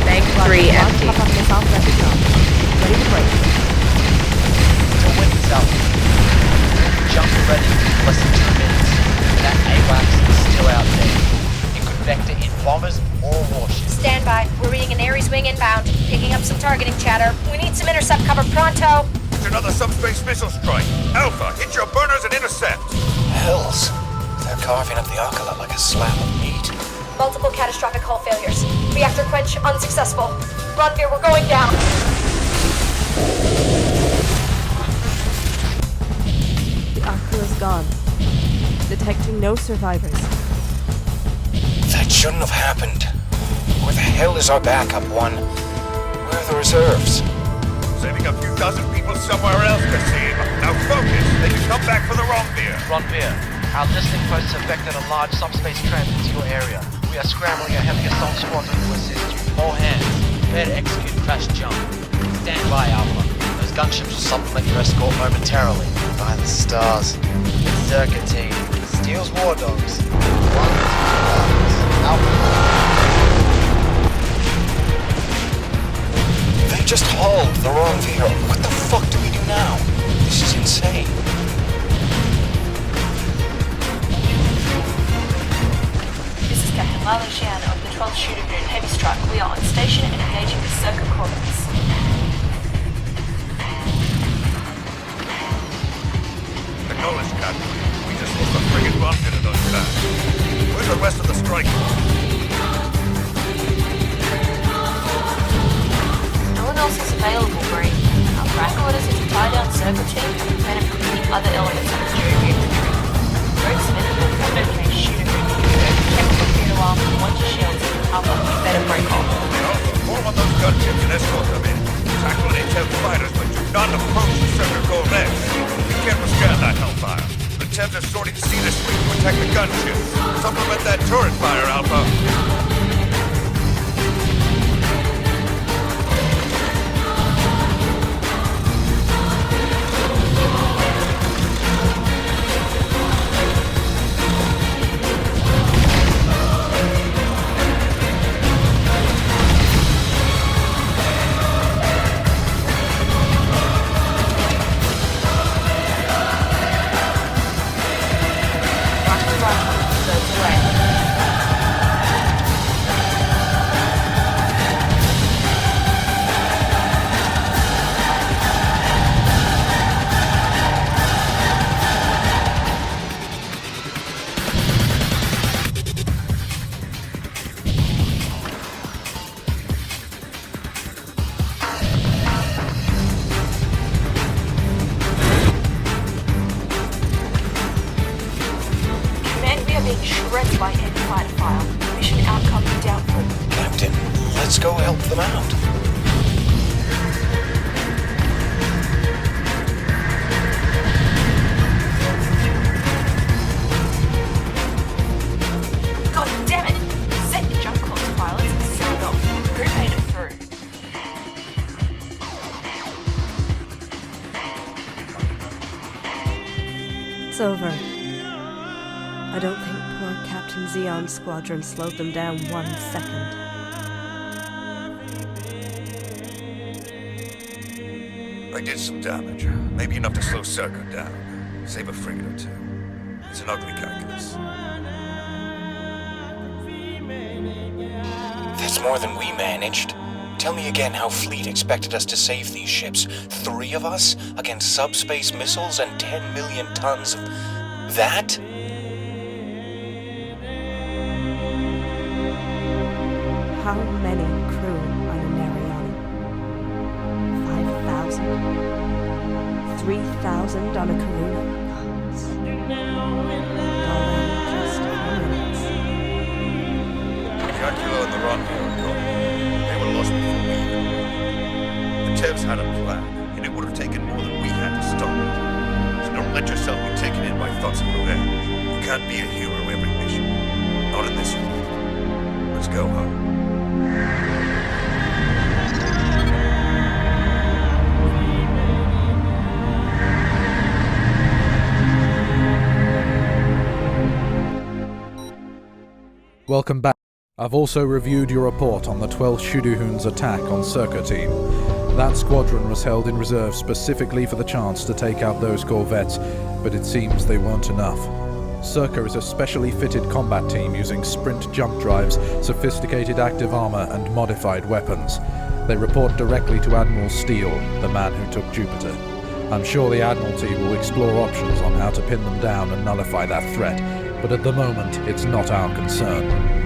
Tank 3 empty. Ready to break. Still wind is out. Jump ready. Less than 2 minutes. That AWACS is still out there. It could vector in bombers or warships. Stand by. We're reading an Ares wing inbound. Picking up some targeting chatter. We need some intercept cover pronto. It's another subspace missile strike. Alpha, hit your burners and intercept. Hells. They're carving up the Acula like a slab of meat. Multiple catastrophic hull failures. Reactor quench unsuccessful. Ronveer, we're going down. The Acula's gone. Detecting no survivors. That shouldn't have happened. Where the hell is our backup one? Where are the reserves? Saving a few dozen people somewhere else, Kasim. Now focus. They can come back for the Ronveer. Ronveer, our listening posts have vectored a large subspace transit to your area. We are scrambling a heavy assault squadron to assist you. All hands. Prepare to execute crash jump. Stand by, Alpha. Those gunships will supplement your escort momentarily. By the stars. Circuit team. Steel's War Dogs. 1, 2, Alpha. They just hauled the Ronveer. What the fuck do we do now? This is insane. This is Captain Lalo Xian of the 12th Shooter Group Heavy Strike. We are on station and engaging the circuit coordinates. Acknowledged, Captain. We just lost a friggin' rocket in those guys. Where's the rest of the strike? No one else is available, Bree. Our track orders is to tie down circle team and prevent it from hitting other elements of the jury retreat. Okay, shooter computer. Chemical fuel alarm, want your shields and cover. Better break off. Form on those gunships and escort them in. Tackle any Tev fighters, but do not approach the Circuit Corvettes. We can't withstand that hellfire. The Tevs are sorting sea this week to protect the gunships. Supplement that turret fire, Alpha. Shredded by enemy fighter fire. Mission outcome doubtful. Captain, let's go help them out. God damn it! Set your jump clocks, pilots, and sound off. Who made it through? It's over. I don't think poor Captain Xeon's squadron slowed them down 1 second. They did some damage. Maybe enough to slow Circuit down. Save a frigate or two. It's an ugly calculus. That's more than we managed. Tell me again how Fleet expected us to save these ships. 3 of us against subspace missiles and 10 million tons of... that? How many crew on a Nariana? 5,000? 3,000 on a Karuna? All in just minutes. The Acula and the Rendezvous are gone. They were lost before we even. The Tevs had a plan, and it would have taken more than we had to stop it. So don't let yourself be taken in by thoughts of revenge. You can't be a hero every mission. Not in this one. Let's go home. Welcome back. I've also reviewed your report on the 12th Shuduhun's attack on Circa Team. That squadron was held in reserve specifically for the chance to take out those corvettes, but it seems they weren't enough. Circa is a specially fitted combat team using sprint jump drives, sophisticated active armor, and modified weapons. They report directly to Admiral Steele, the man who took Jupiter. I'm sure the Admiralty will explore options on how to pin them down and nullify that threat, but at the moment, it's not our concern.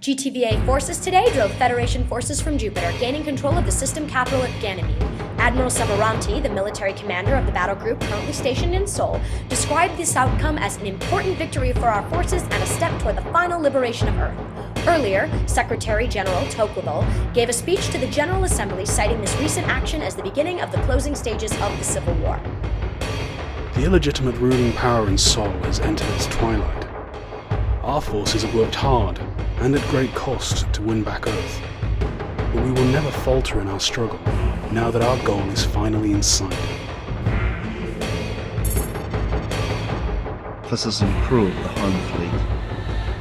GTVA forces today drove Federation forces from Jupiter, gaining control of the system capital at Ganymede. Admiral Savaranti, the military commander of the battle group currently stationed in Seoul, described this outcome as an important victory for our forces and a step toward the final liberation of Earth. Earlier, Secretary General Tocqueville gave a speech to the General Assembly citing this recent action as the beginning of the closing stages of the Civil War. The illegitimate ruling power in Seoul has entered its twilight. Our forces have worked hard, and at great cost, to win back Earth. But we will never falter in our struggle, now that our goal is finally in sight. Officers and crew of the Home Fleet,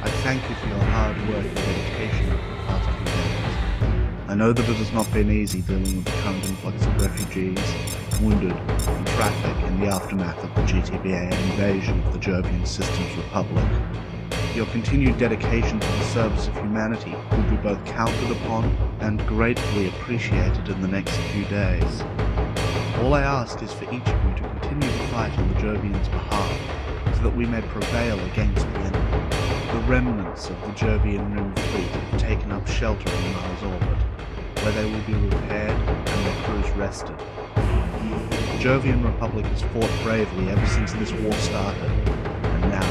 I thank you for your hard work and dedication over the past few days. I know that it has not been easy dealing with the current influx of refugees, wounded, and traffic in the aftermath of the GTVA invasion of the Jovian Systems Republic. Your continued dedication to the service of humanity will be both counted upon and gratefully appreciated in the next few days. All I ask is for each of you to continue the fight on the Jovians' behalf, so that we may prevail against the enemy. The remnants of the Jovian Rim fleet have taken up shelter in Mars' orbit, where they will be repaired and their crews rested. The Jovian Republic has fought bravely ever since this war started, and now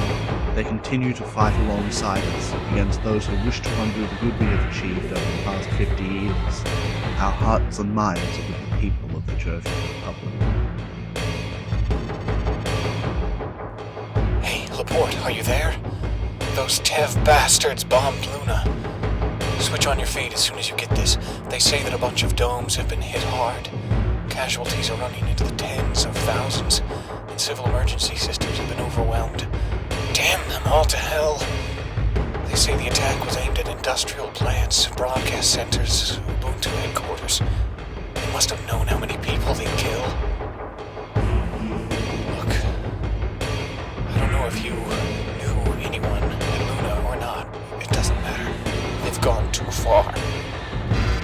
they continue to fight alongside us against those who wish to undo the good we have achieved over the past 50 years. Our hearts and minds are with the people of the Jovian Republic. Hey, Laporte, are you there? Those Tev bastards bombed Luna. Switch on your feed as soon as you get this. They say that a bunch of domes have been hit hard. Casualties are running into the tens of thousands, and civil emergency systems have been overwhelmed. Damn them all to hell. They say the attack was aimed at industrial plants, broadcast centers, Ubuntu headquarters. They must have known how many people they'd kill. Look, I don't know if you knew anyone at Luna or not. It doesn't matter. They've gone too far.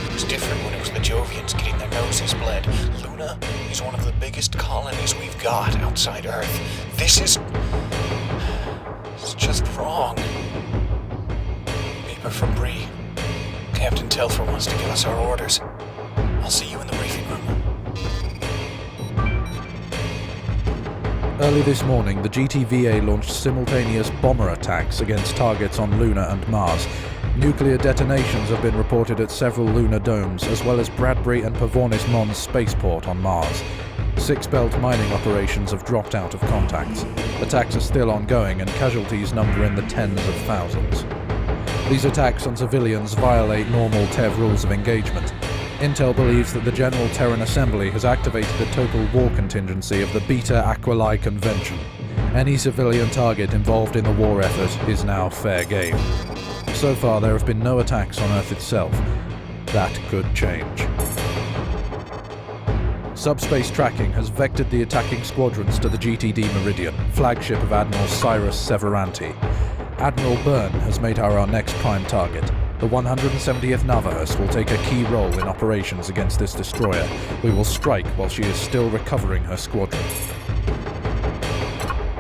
It was different when it was the Jovians getting their noses bled. Luna is one of the biggest colonies we've got outside Earth. This is just wrong. Beeper from Bree. Captain Telfer wants to give us our orders. I'll see you in the briefing room. Early this morning, the GTVA launched simultaneous bomber attacks against targets on Luna and Mars. Nuclear detonations have been reported at several lunar domes, as well as Bradbury and Pavornis Mons spaceport on Mars. 6-belt mining operations have dropped out of contacts. Attacks are still ongoing and casualties number in the tens of thousands. These attacks on civilians violate normal TEV rules of engagement. Intel believes that the General Terran Assembly has activated a total war contingency of the Beta Aquilae Convention. Any civilian target involved in the war effort is now fair game. So far, there have been no attacks on Earth itself. That could change. Subspace tracking has vectored the attacking squadrons to the GTD Meridian, flagship of Admiral Cyrus Severanti. Admiral Byrne has made her our next prime target. The 170th Navahus will take a key role in operations against this destroyer. We will strike while she is still recovering her squadron.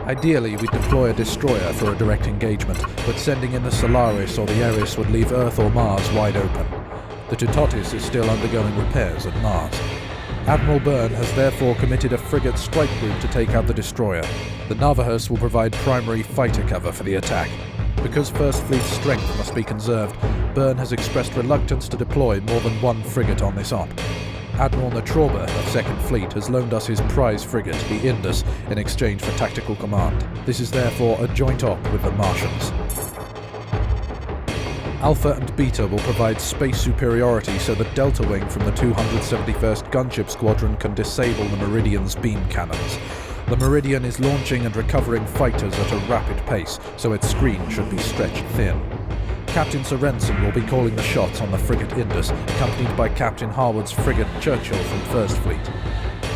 Ideally, we'd deploy a destroyer for a direct engagement, but sending in the Solaris or the Eris would leave Earth or Mars wide open. The Tutotis is still undergoing repairs at Mars. Admiral Byrne has therefore committed a frigate strike group to take out the destroyer. The Navahus will provide primary fighter cover for the attack. Because First Fleet's strength must be conserved, Byrne has expressed reluctance to deploy more than one frigate on this op. Admiral Natroba of Second Fleet has loaned us his prize frigate, the Indus, in exchange for tactical command. This is therefore a joint op with the Martians. Alpha and Beta will provide space superiority so the Delta Wing from the 271st Gunship Squadron can disable the Meridian's beam cannons. The Meridian is launching and recovering fighters at a rapid pace, so its screen should be stretched thin. Captain Sorensen will be calling the shots on the frigate Indus, accompanied by Captain Harwood's frigate Churchill from First Fleet.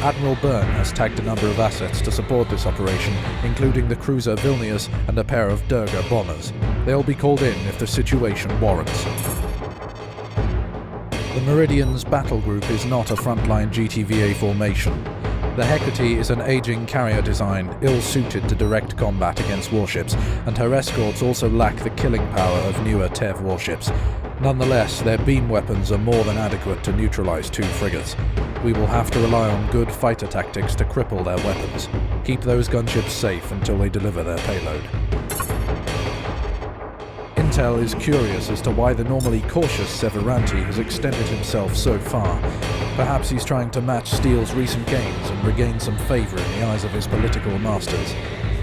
Admiral Byrne has tagged a number of assets to support this operation, including the cruiser Vilnius and a pair of Durga bombers. They'll be called in if the situation warrants. The Meridian's battle group is not a frontline GTVA formation. The Hecate is an aging carrier design, ill-suited to direct combat against warships, and her escorts also lack the killing power of newer TEV warships. Nonetheless, their beam weapons are more than adequate to neutralize 2 frigates. We will have to rely on good fighter tactics to cripple their weapons. Keep those gunships safe until they deliver their payload. Intel is curious as to why the normally cautious Severanti has extended himself so far. Perhaps he's trying to match Steele's recent gains and regain some favor in the eyes of his political masters.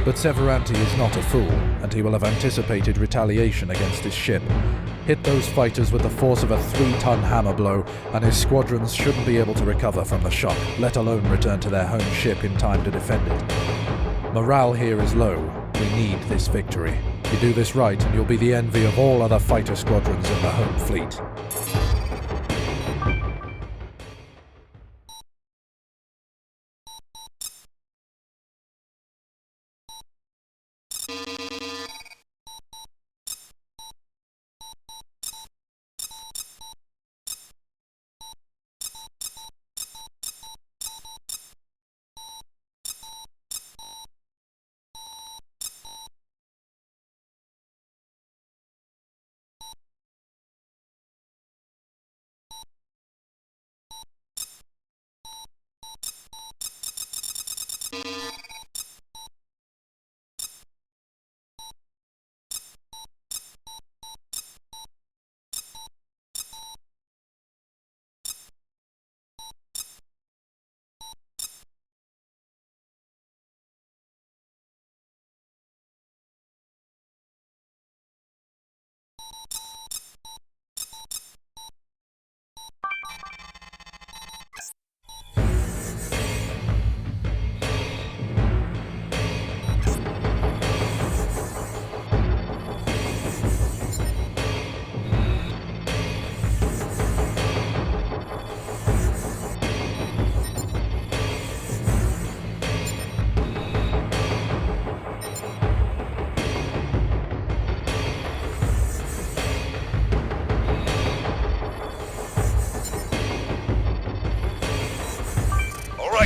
But Severanti is not a fool, and he will have anticipated retaliation against his ship. Hit those fighters with the force of a 3-ton hammer blow, and his squadrons shouldn't be able to recover from the shock, let alone return to their home ship in time to defend it. Morale here is low. We need this victory. You do this right, and you'll be the envy of all other fighter squadrons in the home fleet.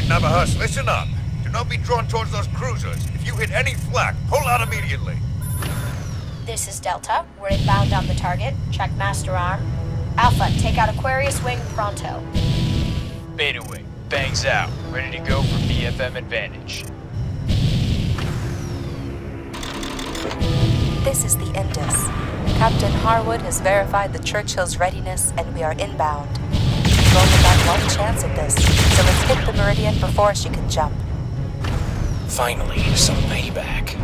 Navahus, listen up. Do not be drawn towards those cruisers. If you hit any flak, pull out immediately. This is Delta. We're inbound on the target. Check master arm. Alpha, take out Aquarius Wing pronto. Beta Wing, bangs out. Ready to go for BFM advantage. This is the Indus. Captain Harwood has verified the Churchill's readiness, and we are inbound. We've only got one chance at this, so let's hit the Meridian before she can jump. Finally, some payback.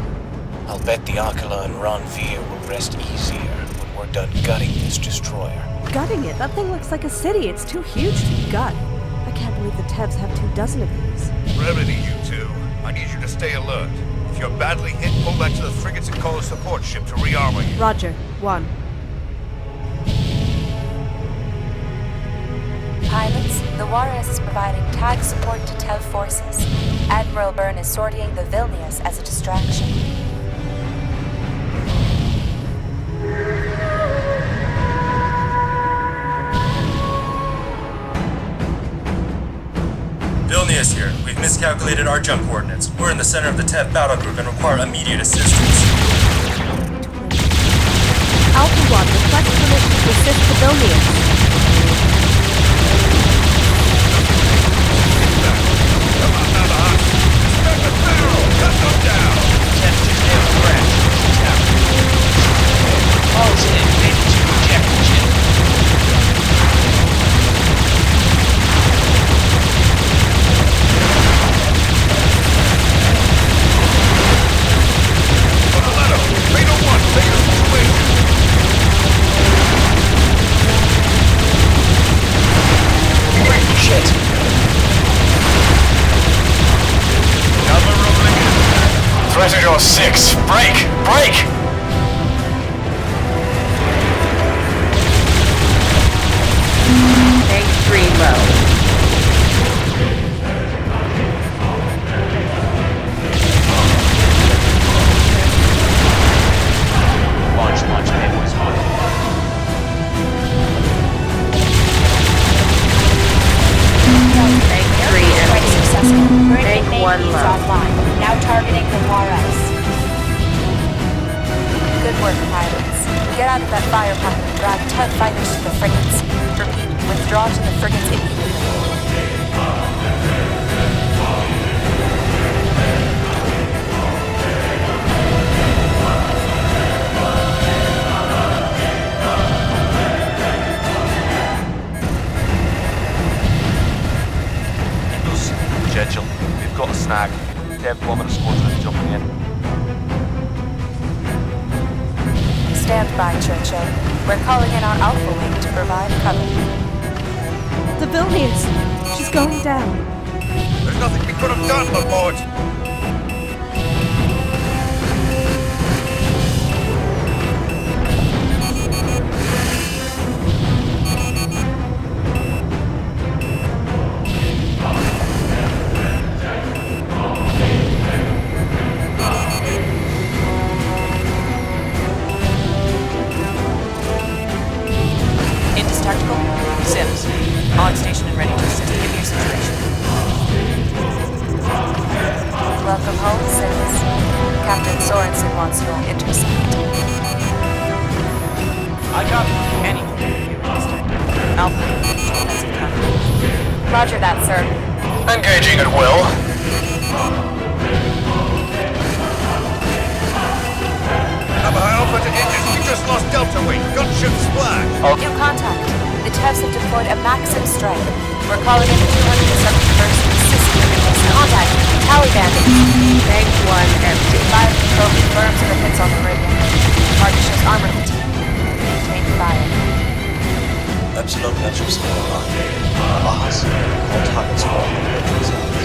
I'll bet the Akala and Ranveer will rest easier when we're done gutting this destroyer. Gutting it? That thing looks like a city. It's too huge to gut. I can't believe the Tevs have 24 of these. Brevity, you two. I need you to stay alert. If you're badly hit, pull back to the frigates and call a support ship to rearmor you. Roger. 1. Pilots, the Juarez is providing tag support to TEV forces. Admiral Byrne is sorting the Vilnius as a distraction. Vilnius here. We've miscalculated our jump coordinates. We're in the center of the TEV battle group and require immediate assistance. Alpha 1, request permission to assist the Vilnius. Threat 6. Break! Break! Tank 3 low. Launch, payboys on. Tank 3 empty. pilots. Get out of that fire pocket and drag TEV fighters to the frigates. Repeat, withdraw to the frigates immediately. Schedule. We've got a snag. TEV bomber squadron jumping in. Stand by, Churchill. We're calling in our Alpha Wing to provide cover. The Vilnius! She's going down. There's nothing we could have done, my lord! Tactical. Sims. On station and ready to assist. Give me your situation. Welcome home, Sims. Captain Sorensen wants you on intercept. I got anything. Alpha. Roger that, sir. Engaging at will. Alpha to engines. We just lost Delta Wing. Gunship splash. New contact. The TEVs have deployed a massive strike. We're calling in the 271st System Contact. Tally bandits. Bank 1 empty. Fire control confirms the hits on the radio. Target shows armor fatigue. Maintain fire. Epsilon metrics online. Mars. All targets for results.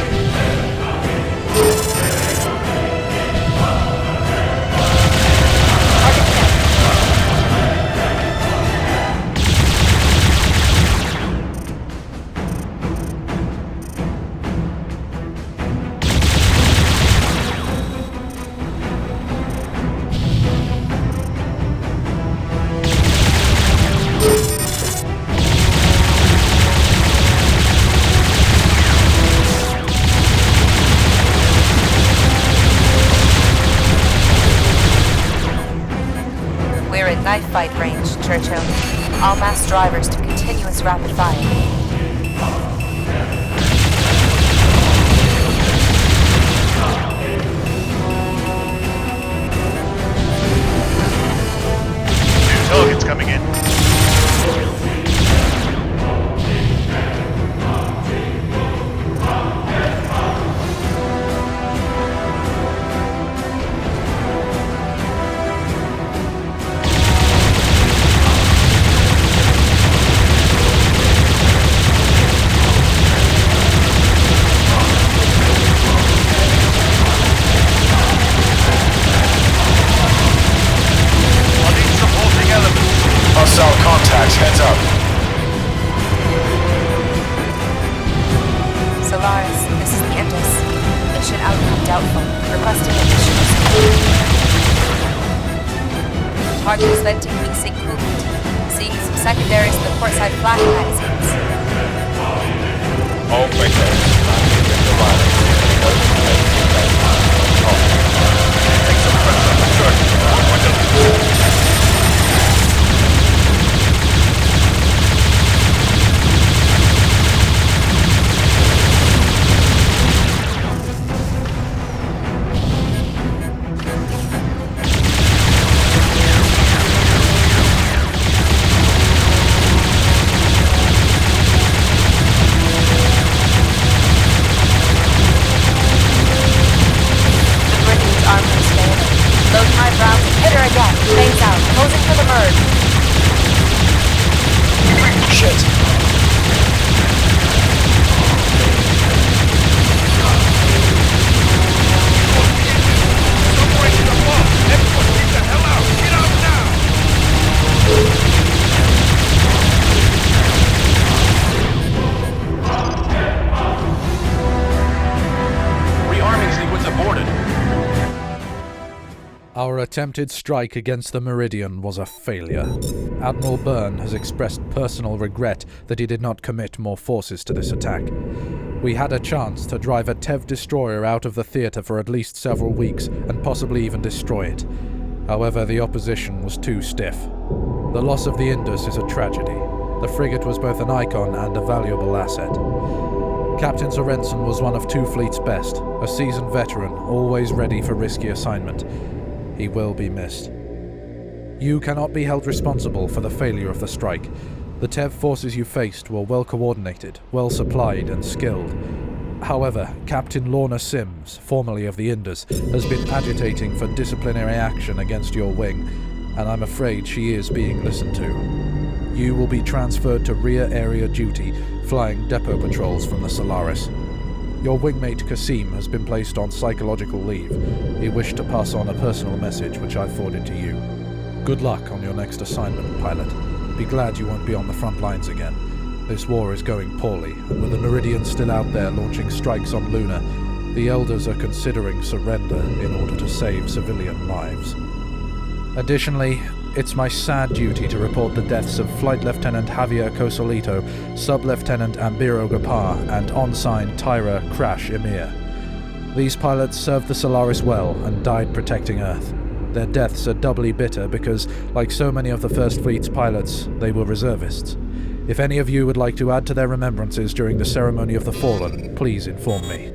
Knife fight range, Churchill. All mass drivers to continuous rapid fire. New targets coming in. Hostile contacts, heads up. Solaris, this is the Indus. Mission outcome doubtful. Requesting additional support. Target is venting weak sync coolant. Seeing some secondaries in the portside flash magazines. All freighters. Take some pressure. Sure. Our attempted strike against the Meridian was a failure. Admiral Byrne has expressed personal regret that he did not commit more forces to this attack. We had a chance to drive a TEV destroyer out of the theater for at least several weeks and possibly even destroy it. However, the opposition was too stiff. The loss of the Indus is a tragedy. The frigate was both an icon and a valuable asset. Captain Sorensen was one of 2 Fleet's best, a seasoned veteran, always ready for risky assignment. He will be missed. You cannot be held responsible for the failure of the strike. The TEV forces you faced were well coordinated, well supplied and skilled. However, Captain Lorna Sims, formerly of the Indus, has been agitating for disciplinary action against your wing, and I'm afraid she is being listened to. You will be transferred to rear area duty, flying depot patrols from the Solaris. Your wingmate Kasim has been placed on psychological leave. He wished to pass on a personal message which I forwarded to you. Good luck on your next assignment, pilot. Be glad you won't be on the front lines again. This war is going poorly, and with the Meridian still out there launching strikes on Luna, the Elders are considering surrender in order to save civilian lives. Additionally, it's my sad duty to report the deaths of Flight Lieutenant Javier Cosolito, Sub-Lieutenant Ambiro Gapar, and ensign Tyra Crash Emir. These pilots served the Solaris well and died protecting Earth. Their deaths are doubly bitter because, like so many of the First Fleet's pilots, they were reservists. If any of you would like to add to their remembrances during the Ceremony of the Fallen, please inform me.